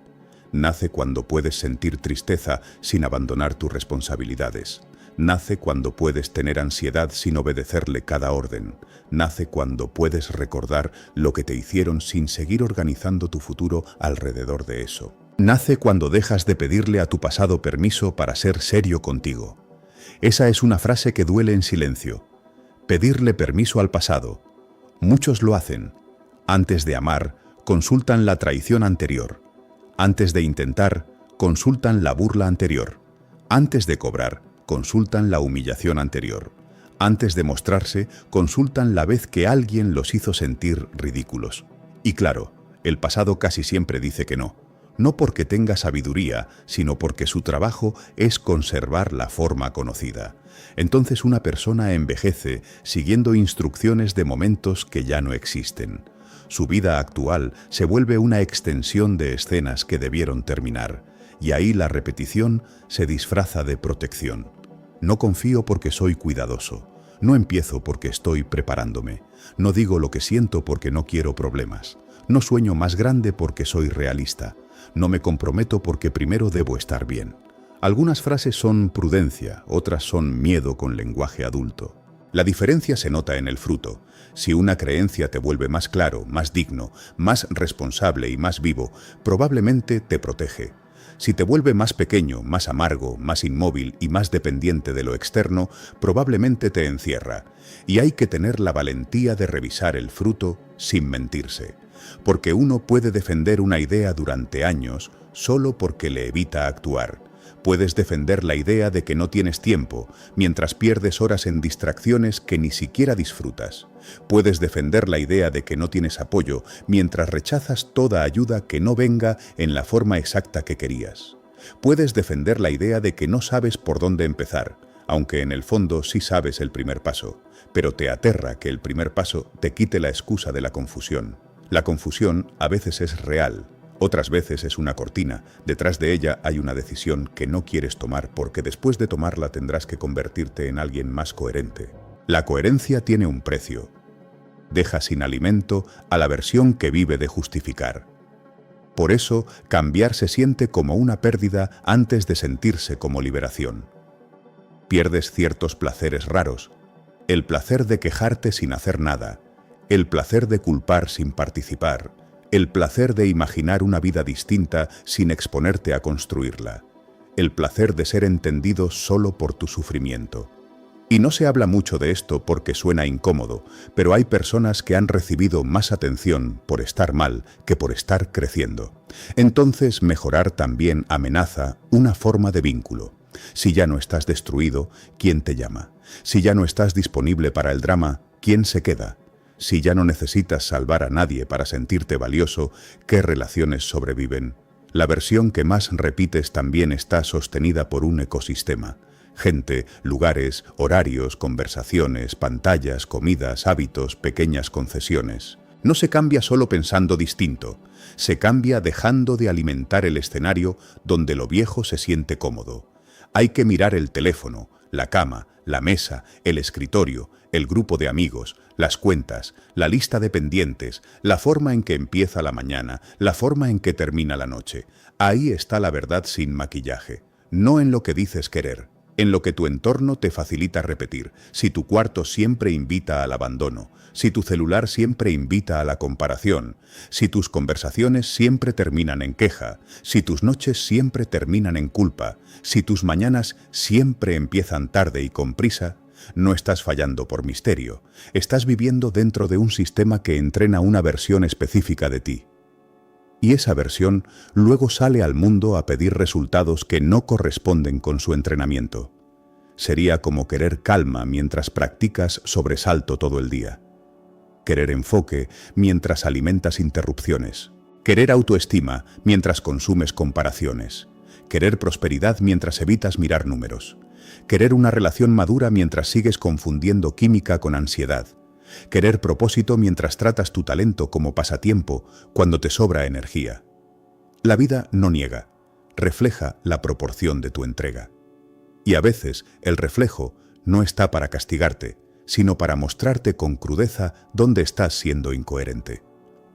Nace cuando puedes sentir tristeza sin abandonar tus responsabilidades. Nace cuando puedes tener ansiedad sin obedecerle cada orden. Nace cuando puedes recordar lo que te hicieron sin seguir organizando tu futuro alrededor de eso. Nace cuando dejas de pedirle a tu pasado permiso para ser serio contigo. Esa es una frase que duele en silencio. Pedirle permiso al pasado. Muchos lo hacen. Antes de amar, consultan la traición anterior. Antes de intentar, consultan la burla anterior. Antes de cobrar, consultan la humillación anterior. Antes de mostrarse, consultan la vez que alguien los hizo sentir ridículos. Y claro, el pasado casi siempre dice que no. No porque tenga sabiduría, sino porque su trabajo es conservar la forma conocida. Entonces una persona envejece siguiendo instrucciones de momentos que ya no existen. Su vida actual se vuelve una extensión de escenas que debieron terminar. Y ahí la repetición se disfraza de protección. No confío porque soy cuidadoso. No empiezo porque estoy preparándome. No digo lo que siento porque no quiero problemas. No sueño más grande porque soy realista. No me comprometo porque primero debo estar bien. Algunas frases son prudencia, otras son miedo con lenguaje adulto. La diferencia se nota en el fruto. Si una creencia te vuelve más claro, más digno, más responsable y más vivo, probablemente te protege. Si te vuelve más pequeño, más amargo, más inmóvil y más dependiente de lo externo, probablemente te encierra. Y hay que tener la valentía de revisar el fruto sin mentirse. Porque uno puede defender una idea durante años solo porque le evita actuar. Puedes defender la idea de que no tienes tiempo, mientras pierdes horas en distracciones que ni siquiera disfrutas. Puedes defender la idea de que no tienes apoyo, mientras rechazas toda ayuda que no venga en la forma exacta que querías. Puedes defender la idea de que no sabes por dónde empezar, aunque en el fondo sí sabes el primer paso, pero te aterra que el primer paso te quite la excusa de la confusión. La confusión a veces es real. Otras veces es una cortina, detrás de ella hay una decisión que no quieres tomar porque después de tomarla tendrás que convertirte en alguien más coherente. La coherencia tiene un precio. Deja sin alimento a la versión que vive de justificar. Por eso, cambiar se siente como una pérdida antes de sentirse como liberación. Pierdes ciertos placeres raros. El placer de quejarte sin hacer nada. El placer de culpar sin participar. El placer de imaginar una vida distinta sin exponerte a construirla. El placer de ser entendido solo por tu sufrimiento. Y no se habla mucho de esto porque suena incómodo, pero hay personas que han recibido más atención por estar mal que por estar creciendo. Entonces mejorar también amenaza una forma de vínculo. Si ya no estás destruido, ¿quién te llama? Si ya no estás disponible para el drama, ¿quién se queda? Si ya no necesitas salvar a nadie para sentirte valioso, ¿qué relaciones sobreviven? La versión que más repites también está sostenida por un ecosistema. Gente, lugares, horarios, conversaciones, pantallas, comidas, hábitos, pequeñas concesiones. No se cambia solo pensando distinto. Se cambia dejando de alimentar el escenario donde lo viejo se siente cómodo. Hay que mirar el teléfono, la cama, la mesa, el escritorio, el grupo de amigos, las cuentas, la lista de pendientes, la forma en que empieza la mañana, la forma en que termina la noche. Ahí está la verdad sin maquillaje, no en lo que dices querer, en lo que tu entorno te facilita repetir. Si tu cuarto siempre invita al abandono, si tu celular siempre invita a la comparación, si tus conversaciones siempre terminan en queja, si tus noches siempre terminan en culpa, si tus mañanas siempre empiezan tarde y con prisa, no estás fallando por misterio, estás viviendo dentro de un sistema que entrena una versión específica de ti. Y esa versión luego sale al mundo a pedir resultados que no corresponden con su entrenamiento. Sería como querer calma mientras practicas sobresalto todo el día. Querer enfoque mientras alimentas interrupciones. Querer autoestima mientras consumes comparaciones. Querer prosperidad mientras evitas mirar números. Querer una relación madura mientras sigues confundiendo química con ansiedad. Querer propósito mientras tratas tu talento como pasatiempo cuando te sobra energía. La vida no niega, refleja la proporción de tu entrega. Y a veces el reflejo no está para castigarte, sino para mostrarte con crudeza dónde estás siendo incoherente.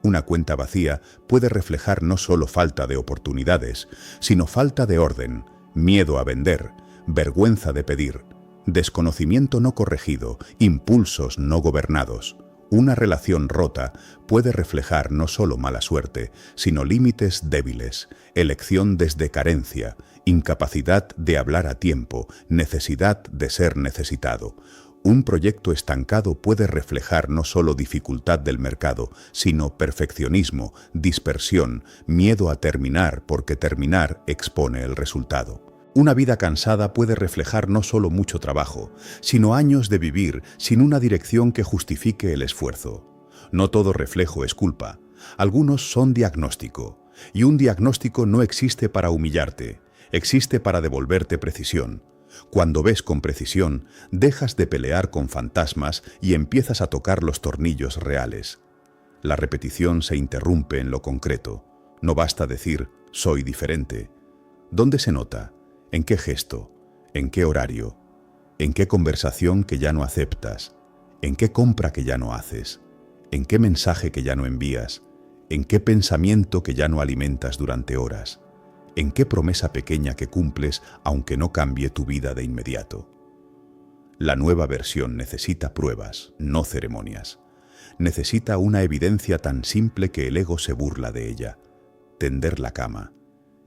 Una cuenta vacía puede reflejar no solo falta de oportunidades, sino falta de orden, miedo a vender, vergüenza de pedir, desconocimiento no corregido, impulsos no gobernados. Una relación rota puede reflejar no solo mala suerte, sino límites débiles, elección desde carencia, incapacidad de hablar a tiempo, necesidad de ser necesitado. Un proyecto estancado puede reflejar no solo dificultad del mercado, sino perfeccionismo, dispersión, miedo a terminar porque terminar expone el resultado. Una vida cansada puede reflejar no solo mucho trabajo, sino años de vivir sin una dirección que justifique el esfuerzo. No todo reflejo es culpa. Algunos son diagnóstico. Y un diagnóstico no existe para humillarte, existe para devolverte precisión. Cuando ves con precisión, dejas de pelear con fantasmas y empiezas a tocar los tornillos reales. La repetición se interrumpe en lo concreto. No basta decir, soy diferente. ¿Dónde se nota? ¿En qué gesto? ¿En qué horario? ¿En qué conversación que ya no aceptas? ¿En qué compra que ya no haces? ¿En qué mensaje que ya no envías? ¿En qué pensamiento que ya no alimentas durante horas? ¿En qué promesa pequeña que cumples aunque no cambie tu vida de inmediato? La nueva versión necesita pruebas, no ceremonias. Necesita una evidencia tan simple que el ego se burla de ella. Tender la cama,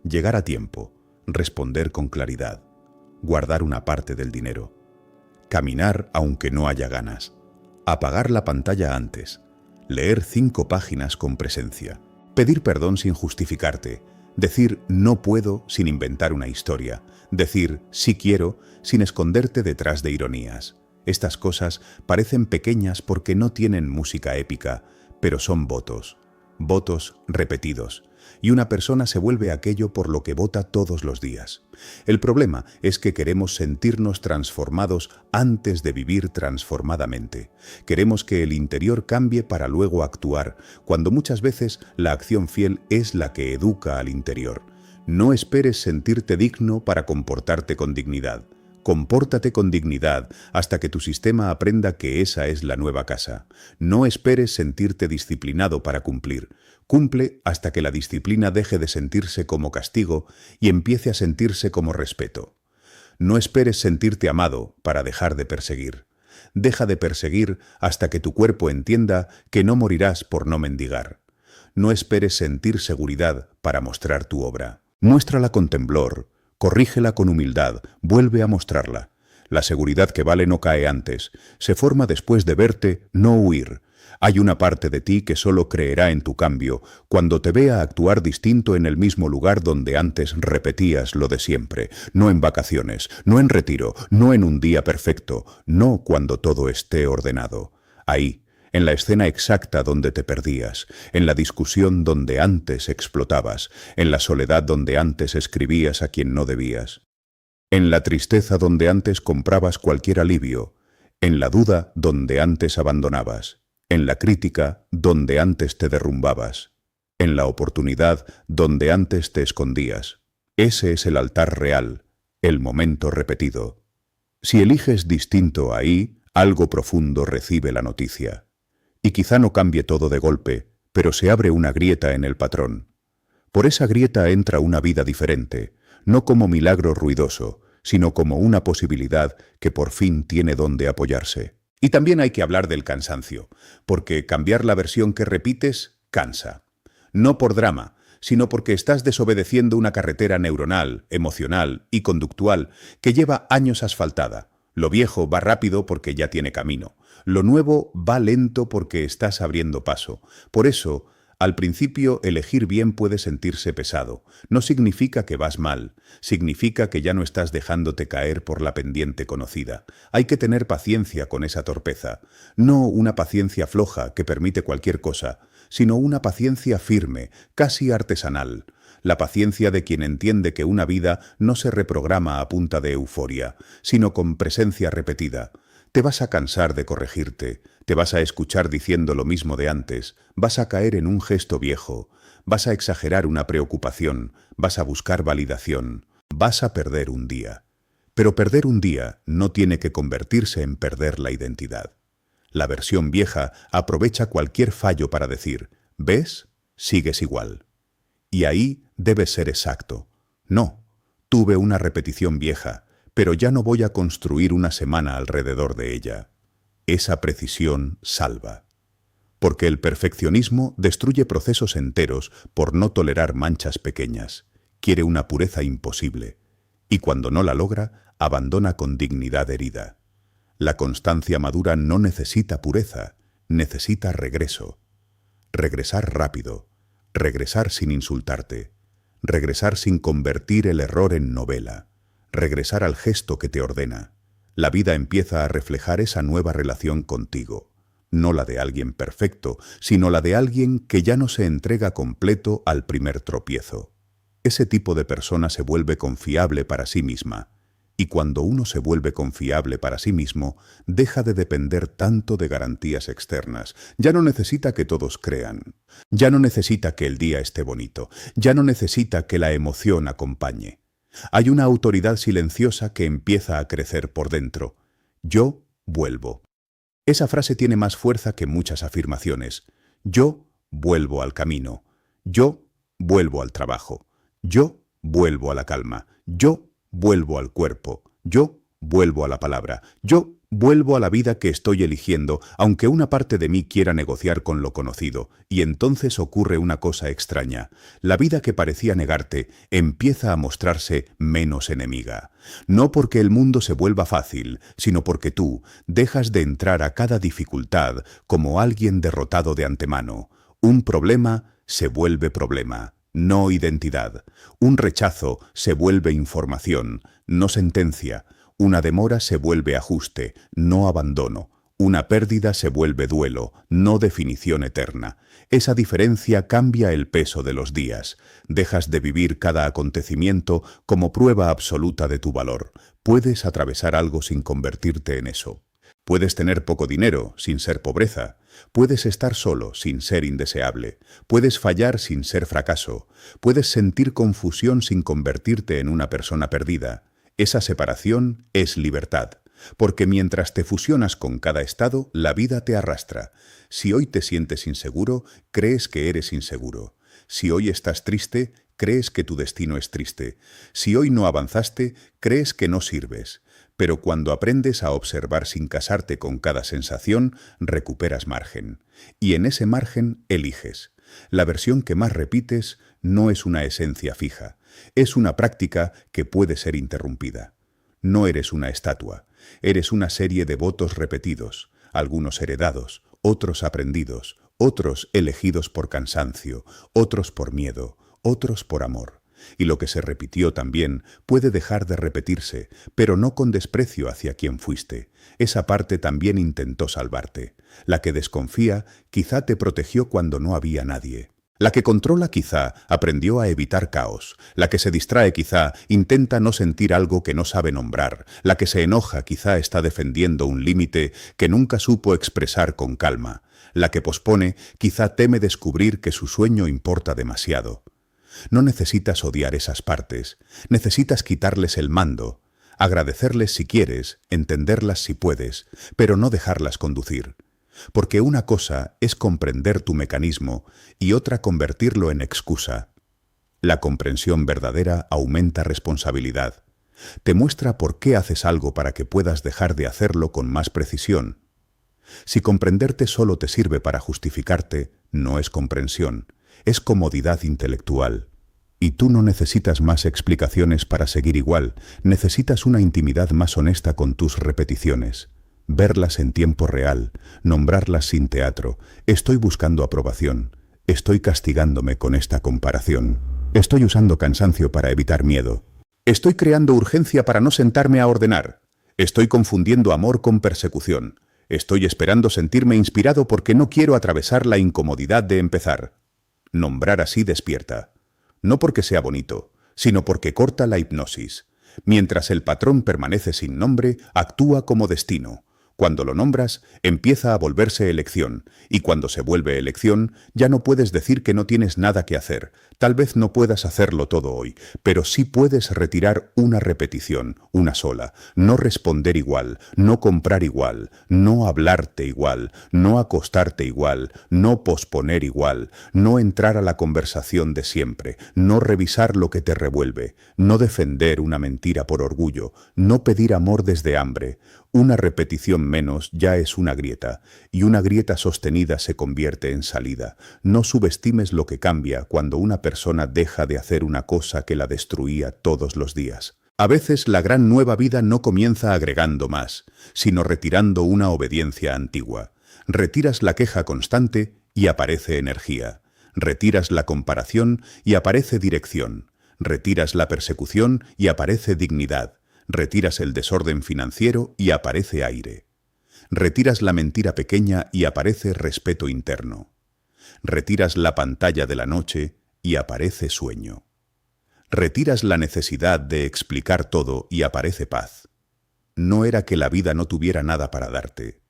llegar a tiempo, responder con claridad, guardar una parte del dinero, caminar aunque no haya ganas, apagar la pantalla antes, leer 5 páginas con presencia, pedir perdón sin justificarte, decir no puedo sin inventar una historia, decir sí quiero sin esconderte detrás de ironías. Estas cosas parecen pequeñas porque no tienen música épica, pero son votos repetidos, y una persona se vuelve aquello por lo que vota todos los días. El problema es que queremos sentirnos transformados antes de vivir transformadamente. Queremos que el interior cambie para luego actuar, cuando muchas veces la acción fiel es la que educa al interior. No esperes sentirte digno para comportarte con dignidad. Compórtate con dignidad hasta que tu sistema aprenda que esa es la nueva casa. No esperes sentirte disciplinado para cumplir. Cumple hasta que la disciplina deje de sentirse como castigo y empiece a sentirse como respeto. No esperes sentirte amado para dejar de perseguir. Deja de perseguir hasta que tu cuerpo entienda que no morirás por no mendigar. No esperes sentir seguridad para mostrar tu obra. Muéstrala con temblor. Corrígela con humildad, vuelve a mostrarla. La seguridad que vale no cae antes, se forma después de verte, no huir. Hay una parte de ti que solo creerá en tu cambio cuando te vea actuar distinto en el mismo lugar donde antes repetías lo de siempre, no en vacaciones, no en retiro, no en un día perfecto, no cuando todo esté ordenado. Ahí, en la escena exacta donde te perdías, en la discusión donde antes explotabas, en la soledad donde antes escribías a quien no debías, en la tristeza donde antes comprabas cualquier alivio, en la duda donde antes abandonabas, en la crítica donde antes te derrumbabas, en la oportunidad donde antes te escondías. Ese es el altar real, El momento repetido. Si eliges distinto ahí, algo profundo recibe la noticia. Y quizá no cambie todo de golpe, pero se abre una grieta en el patrón. Por esa grieta entra una vida diferente, no como milagro ruidoso, sino como una posibilidad que por fin tiene donde apoyarse. Y también hay que hablar del cansancio, porque cambiar la versión que repites cansa. No por drama, sino porque estás desobedeciendo una carretera neuronal, emocional y conductual que lleva años asfaltada. Lo viejo va rápido porque ya tiene camino. Lo nuevo va lento porque estás abriendo paso. Por eso, al principio, elegir bien puede sentirse pesado. No significa que vas mal, significa que ya no estás dejándote caer por la pendiente conocida. Hay que tener paciencia con esa torpeza. No una paciencia floja que permite cualquier cosa, sino una paciencia firme, casi artesanal. La paciencia de quien entiende que una vida no se reprograma a punta de euforia, sino con presencia repetida. Te vas a cansar de corregirte, te vas a escuchar diciendo lo mismo de antes, vas a caer en un gesto viejo, vas a exagerar una preocupación, vas a buscar validación, vas a perder un día. Pero perder un día no tiene que convertirse en perder la identidad. La versión vieja aprovecha cualquier fallo para decir, ¿ves? Sigues igual. Y ahí debes ser exacto. No, tuve una repetición vieja, pero ya no voy a construir una semana alrededor de ella. Esa precisión salva. Porque el perfeccionismo destruye procesos enteros por no tolerar manchas pequeñas. Quiere una pureza imposible. Y cuando no la logra, abandona con dignidad herida. La constancia madura no necesita pureza, necesita regreso. Regresar rápido, regresar sin insultarte, regresar sin convertir el error en novela, regresar al gesto que te ordena. La vida empieza a reflejar esa nueva relación contigo, no la de alguien perfecto, sino la de alguien que ya no se entrega completo al primer tropiezo. Ese tipo de persona se vuelve confiable para sí misma, y cuando uno se vuelve confiable para sí mismo, deja de depender tanto de garantías externas. Ya no necesita que todos crean. Ya no necesita que el día esté bonito. Ya no necesita que la emoción acompañe. Hay una autoridad silenciosa que empieza a crecer por dentro. Yo vuelvo. Esa frase tiene más fuerza que muchas afirmaciones. Yo vuelvo al camino. Yo vuelvo al trabajo. Yo vuelvo a la calma. Yo vuelvo al cuerpo, yo vuelvo a la palabra, yo vuelvo a la vida que estoy eligiendo, aunque una parte de mí quiera negociar con lo conocido, y entonces ocurre una cosa extraña. La vida que parecía negarte empieza a mostrarse menos enemiga. No porque el mundo se vuelva fácil, sino porque tú dejas de entrar a cada dificultad como alguien derrotado de antemano. Un problema se vuelve problema. No identidad. Un rechazo se vuelve información, no sentencia. Una demora se vuelve ajuste, no abandono. Una pérdida se vuelve duelo, no definición eterna. Esa diferencia cambia el peso de los días. Dejas de vivir cada acontecimiento como prueba absoluta de tu valor. Puedes atravesar algo sin convertirte en eso. Puedes tener poco dinero, sin ser pobreza. Puedes estar solo, sin ser indeseable. Puedes fallar sin ser fracaso. Puedes sentir confusión sin convertirte en una persona perdida. Esa separación es libertad, porque mientras te fusionas con cada estado, la vida te arrastra. Si hoy te sientes inseguro, crees que eres inseguro. Si hoy estás triste, crees que tu destino es triste. Si hoy no avanzaste, crees que no sirves. Pero cuando aprendes a observar sin casarte con cada sensación, recuperas margen. Y en ese margen eliges. La versión que más repites no es una esencia fija. Es una práctica que puede ser interrumpida. No eres una estatua. Eres una serie de votos repetidos, algunos heredados, otros aprendidos, otros elegidos por cansancio, otros por miedo, otros por amor. Y lo que se repitió también puede dejar de repetirse, pero no con desprecio hacia quien fuiste. Esa parte también intentó salvarte. La que desconfía quizá te protegió cuando no había nadie. La que controla quizá aprendió a evitar caos. La que se distrae quizá intenta no sentir algo que no sabe nombrar. La que se enoja quizá está defendiendo un límite que nunca supo expresar con calma. La que pospone quizá teme descubrir que su sueño importa demasiado. No necesitas odiar esas partes, necesitas quitarles el mando, agradecerles si quieres, entenderlas si puedes, pero no dejarlas conducir. Porque una cosa es comprender tu mecanismo y otra convertirlo en excusa. La comprensión verdadera aumenta responsabilidad. Te muestra por qué haces algo para que puedas dejar de hacerlo con más precisión. Si comprenderte solo te sirve para justificarte, no es comprensión, es comodidad intelectual. Y tú no necesitas más explicaciones para seguir igual, necesitas una intimidad más honesta con tus repeticiones. Verlas en tiempo real, nombrarlas sin teatro. Estoy buscando aprobación, estoy castigándome con esta comparación. Estoy usando cansancio para evitar miedo. Estoy creando urgencia para no sentarme a ordenar. Estoy confundiendo amor con persecución. Estoy esperando sentirme inspirado porque no quiero atravesar la incomodidad de empezar. Nombrar así despierta. No porque sea bonito, sino porque corta la hipnosis. Mientras el patrón permanece sin nombre, actúa como destino. Cuando lo nombras, empieza a volverse elección, y cuando se vuelve elección, ya no puedes decir que no tienes nada que hacer. Tal vez no puedas hacerlo todo hoy, pero sí puedes retirar una repetición, una sola, no responder igual, no comprar igual, no hablarte igual, no acostarte igual, no posponer igual, no entrar a la conversación de siempre, no revisar lo que te revuelve, no defender una mentira por orgullo, no pedir amor desde hambre. Una repetición menos ya es una grieta, y una grieta sostenida se convierte en salida. No subestimes lo que cambia cuando una persona deja de hacer una cosa que la destruía todos los días. A veces la gran nueva vida no comienza agregando más, sino retirando una obediencia antigua. Retiras la queja constante y aparece energía. Retiras la comparación y aparece dirección. Retiras la persecución y aparece dignidad. Retiras el desorden financiero y aparece aire. Retiras la mentira pequeña y aparece respeto interno. Retiras la pantalla de la noche y aparece sueño. Retiras la necesidad de explicar todo y aparece paz. No era que la vida no tuviera nada para darte.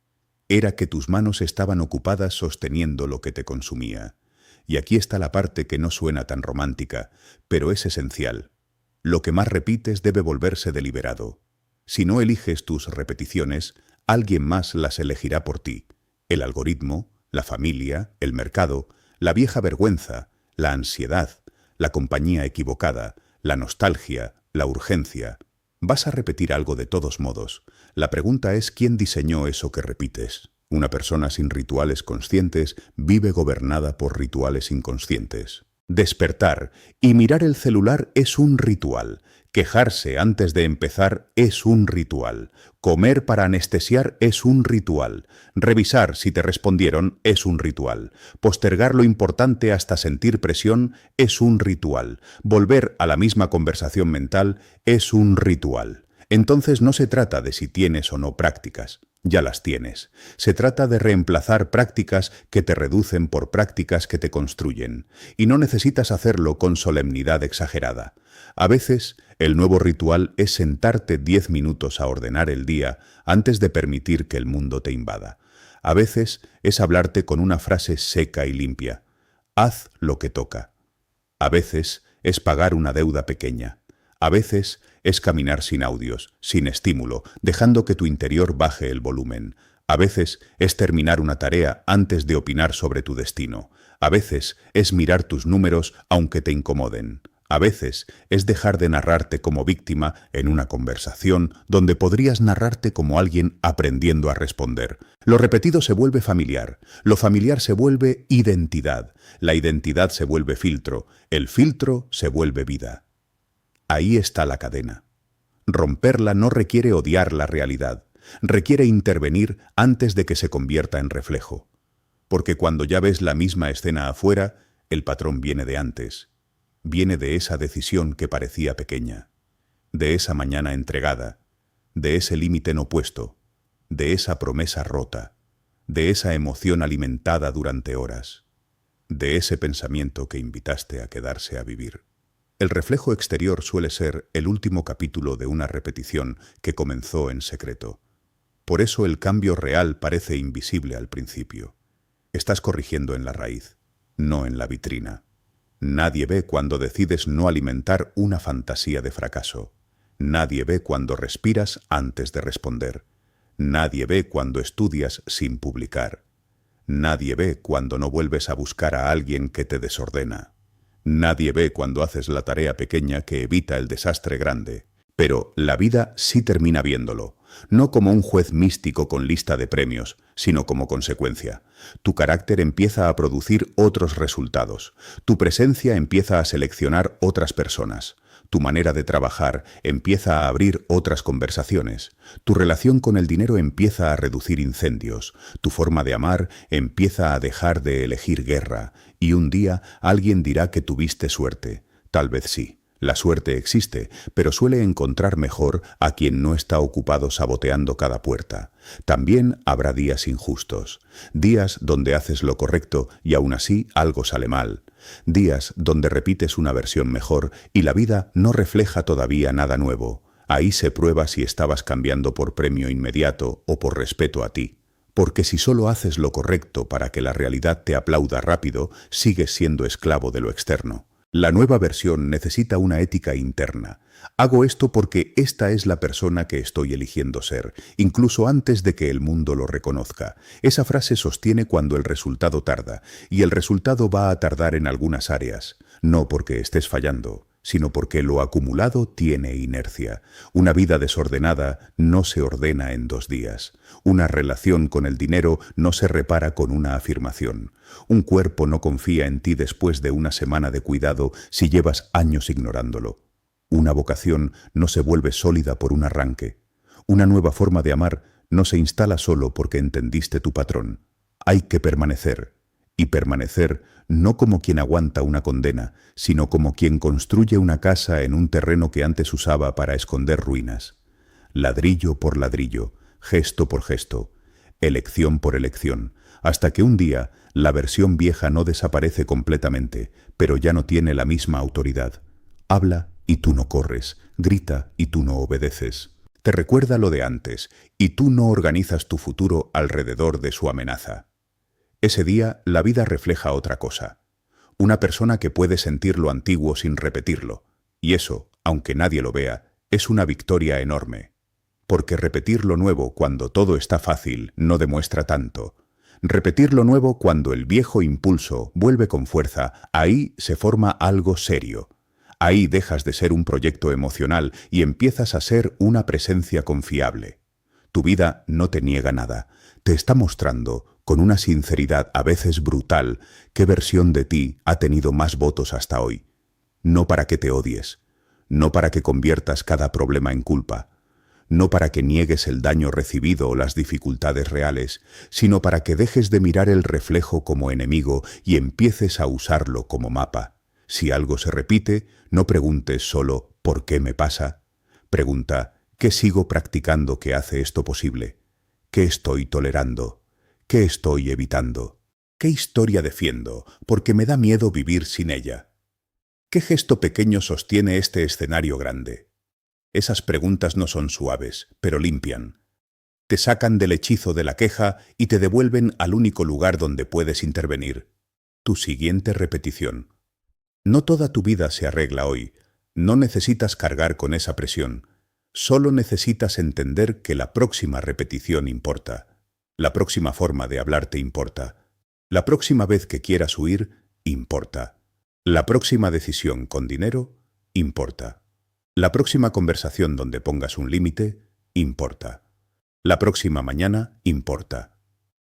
Era que tus manos estaban ocupadas sosteniendo lo que te consumía. Y aquí está la parte que no suena tan romántica, pero es esencial. Lo que más repites debe volverse deliberado. Si no eliges tus repeticiones, alguien más las elegirá por ti. El algoritmo, la familia, el mercado, la vieja vergüenza, la ansiedad, la compañía equivocada, la nostalgia, la urgencia. Vas a repetir algo de todos modos. La pregunta es ¿quién diseñó eso que repites? Una persona sin rituales conscientes vive gobernada por rituales inconscientes. Despertar y mirar el celular es un ritual. Quejarse antes de empezar es un ritual. Comer para anestesiar es un ritual. Revisar si te respondieron es un ritual. Postergar lo importante hasta sentir presión es un ritual. Volver a la misma conversación mental es un ritual. Entonces no se trata de si tienes o no prácticas. Ya las tienes. Se trata de reemplazar prácticas que te reducen por prácticas que te construyen. Y no necesitas hacerlo con solemnidad exagerada. A veces, el nuevo ritual es sentarte 10 minutos a ordenar el día antes de permitir que el mundo te invada. A veces es hablarte con una frase seca y limpia. Haz lo que toca. A veces es pagar una deuda pequeña. A veces es caminar sin audios, sin estímulo, dejando que tu interior baje el volumen. A veces es terminar una tarea antes de opinar sobre tu destino. A veces es mirar tus números aunque te incomoden. A veces es dejar de narrarte como víctima en una conversación donde podrías narrarte como alguien aprendiendo a responder. Lo repetido se vuelve familiar, lo familiar se vuelve identidad, la identidad se vuelve filtro, el filtro se vuelve vida. Ahí está la cadena. Romperla no requiere odiar la realidad, requiere intervenir antes de que se convierta en reflejo. Porque cuando ya ves la misma escena afuera, el patrón viene de antes. Viene de esa decisión que parecía pequeña, de esa mañana entregada, de ese límite no puesto, de esa promesa rota, de esa emoción alimentada durante horas, de ese pensamiento que invitaste a quedarse a vivir. El reflejo exterior suele ser el último capítulo de una repetición que comenzó en secreto. Por eso el cambio real parece invisible al principio. Estás corrigiendo en la raíz, no en la vitrina. Nadie ve cuando decides no alimentar una fantasía de fracaso. Nadie ve cuando respiras antes de responder. Nadie ve cuando estudias sin publicar. Nadie ve cuando no vuelves a buscar a alguien que te desordena. Nadie ve cuando haces la tarea pequeña que evita el desastre grande. Pero la vida sí termina viéndolo, no como un juez místico con lista de premios, sino como consecuencia. Tu carácter empieza a producir otros resultados. Tu presencia empieza a seleccionar otras personas. Tu manera de trabajar empieza a abrir otras conversaciones. Tu relación con el dinero empieza a reducir incendios. Tu forma de amar empieza a dejar de elegir guerra. Y un día alguien dirá que tuviste suerte. Tal vez sí. La suerte existe, pero suele encontrar mejor a quien no está ocupado saboteando cada puerta. También habrá días injustos, días donde haces lo correcto y aún así algo sale mal, días donde repites una versión mejor y la vida no refleja todavía nada nuevo. Ahí se prueba si estabas cambiando por premio inmediato o por respeto a ti. Porque si solo haces lo correcto para que la realidad te aplauda rápido, sigues siendo esclavo de lo externo. La nueva versión necesita una ética interna. Hago esto porque esta es la persona que estoy eligiendo ser, incluso antes de que el mundo lo reconozca. Esa frase sostiene cuando el resultado tarda, y el resultado va a tardar en algunas áreas, no porque estés fallando, sino porque lo acumulado tiene inercia. Una vida desordenada no se ordena en 2 días. Una relación con el dinero no se repara con una afirmación. Un cuerpo no confía en ti después de una semana de cuidado si llevas años ignorándolo. Una vocación no se vuelve sólida por un arranque. Una nueva forma de amar no se instala solo porque entendiste tu patrón. Hay que permanecer. Y permanecer no como quien aguanta una condena, sino como quien construye una casa en un terreno que antes usaba para esconder ruinas. Ladrillo por ladrillo, gesto por gesto, elección por elección, hasta que un día la versión vieja no desaparece completamente, pero ya no tiene la misma autoridad. Habla y tú no corres, grita y tú no obedeces. Te recuerda lo de antes y tú no organizas tu futuro alrededor de su amenaza. Ese día la vida refleja otra cosa. Una persona que puede sentir lo antiguo sin repetirlo. Y eso, aunque nadie lo vea, es una victoria enorme. Porque repetir lo nuevo cuando todo está fácil no demuestra tanto. Repetir lo nuevo cuando el viejo impulso vuelve con fuerza, ahí se forma algo serio. Ahí dejas de ser un proyecto emocional y empiezas a ser una presencia confiable. Tu vida no te niega nada. Te está mostrando, con una sinceridad a veces brutal, qué versión de ti ha tenido más votos hasta hoy. No para que te odies, no para que conviertas cada problema en culpa, no para que niegues el daño recibido o las dificultades reales, sino para que dejes de mirar el reflejo como enemigo y empieces a usarlo como mapa. Si algo se repite, no preguntes solo ¿por qué me pasa? Pregunta ¿qué sigo practicando que hace esto posible? ¿Qué estoy tolerando? ¿Qué estoy evitando? ¿Qué historia defiendo porque me da miedo vivir sin ella? ¿Qué gesto pequeño sostiene este escenario grande? Esas preguntas no son suaves, pero limpian. Te sacan del hechizo de la queja y te devuelven al único lugar donde puedes intervenir. Tu siguiente repetición. No toda tu vida se arregla hoy. No necesitas cargar con esa presión. Solo necesitas entender que la próxima repetición importa. La próxima forma de hablar te importa. La próxima vez que quieras huir, importa. La próxima decisión con dinero, importa. La próxima conversación donde pongas un límite, importa. La próxima mañana, importa.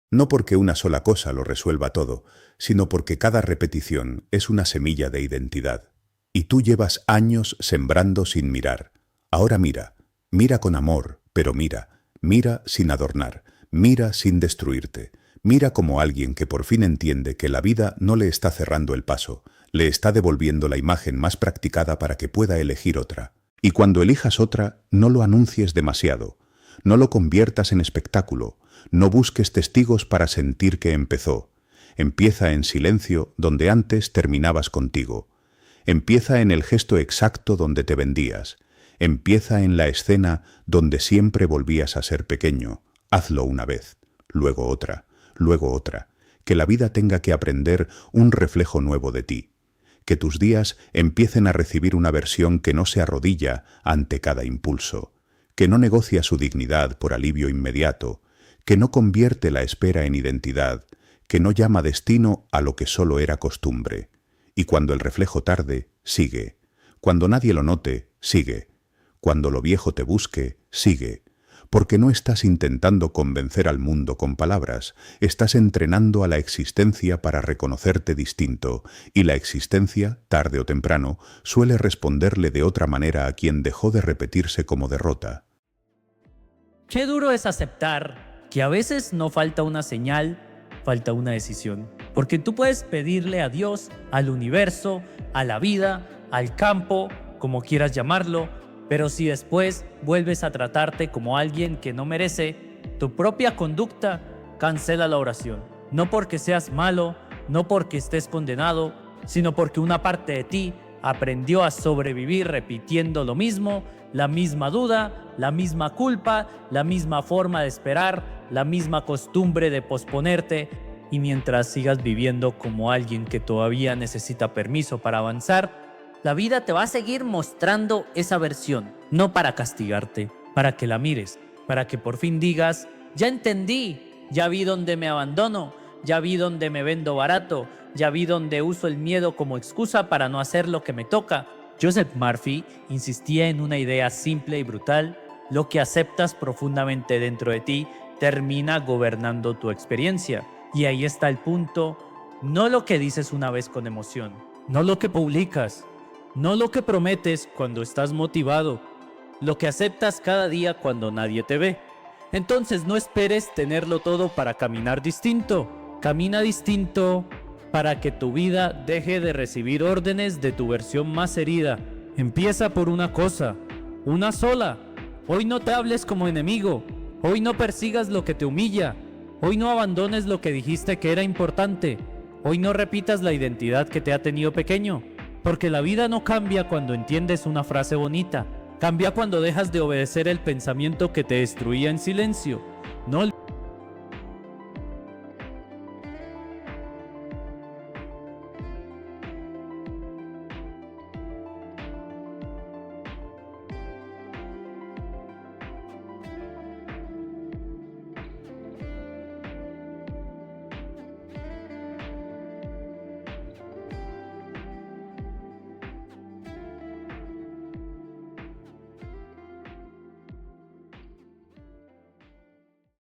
No porque una sola cosa lo resuelva todo, sino porque cada repetición es una semilla de identidad. Y tú llevas años sembrando sin mirar. Ahora mira, mira con amor, pero mira, mira sin adornar, mira sin destruirte. Mira como alguien que por fin entiende que la vida no le está cerrando el paso, le está devolviendo la imagen más practicada para que pueda elegir otra. Y cuando elijas otra, no lo anuncies demasiado, no lo conviertas en espectáculo, no busques testigos para sentir que empezó. Empieza en silencio donde antes terminabas contigo. Empieza en el gesto exacto donde te vendías. Empieza en la escena donde siempre volvías a ser pequeño. Hazlo una vez, luego otra, que la vida tenga que aprender un reflejo nuevo de ti. Que tus días empiecen a recibir una versión que no se arrodilla ante cada impulso, que no negocia su dignidad por alivio inmediato, que no convierte la espera en identidad, que no llama destino a lo que solo era costumbre. Y cuando el reflejo tarde, sigue. Cuando nadie lo note, sigue. Cuando lo viejo te busque, sigue. Porque no estás intentando convencer al mundo con palabras, estás entrenando a la existencia para reconocerte distinto, y la existencia, tarde o temprano, suele responderle de otra manera a quien dejó de repetirse como derrota. Qué duro es aceptar que a veces no falta una señal, falta una decisión. Porque tú puedes pedirle a Dios, al universo, a la vida, al campo, como quieras llamarlo, pero si después vuelves a tratarte como alguien que no merece, tu propia conducta cancela la oración. No porque seas malo, no porque estés condenado, sino porque una parte de ti aprendió a sobrevivir repitiendo lo mismo, la misma duda, la misma culpa, la misma forma de esperar, la misma costumbre de posponerte, y mientras sigas viviendo como alguien que todavía necesita permiso para avanzar, la vida te va a seguir mostrando esa versión, no para castigarte, para que la mires, para que por fin digas, ya entendí, ya vi dónde me abandono, ya vi dónde me vendo barato, ya vi dónde uso el miedo como excusa para no hacer lo que me toca. Joseph Murphy insistía en una idea simple y brutal: lo que aceptas profundamente dentro de ti termina gobernando tu experiencia. Y ahí está el punto, no lo que dices una vez con emoción, no lo que publicas, no lo que prometes cuando estás motivado, lo que aceptas cada día cuando nadie te ve. Entonces no esperes tenerlo todo para caminar distinto. Camina distinto para que tu vida deje de recibir órdenes de tu versión más herida. Empieza por una cosa, una sola. Hoy no te hables como enemigo. Hoy no persigas lo que te humilla. Hoy no abandones lo que dijiste que era importante. Hoy no repitas la identidad que te ha tenido pequeño. Porque la vida no cambia cuando entiendes una frase bonita. Cambia cuando dejas de obedecer el pensamiento que te destruía en silencio. No olvides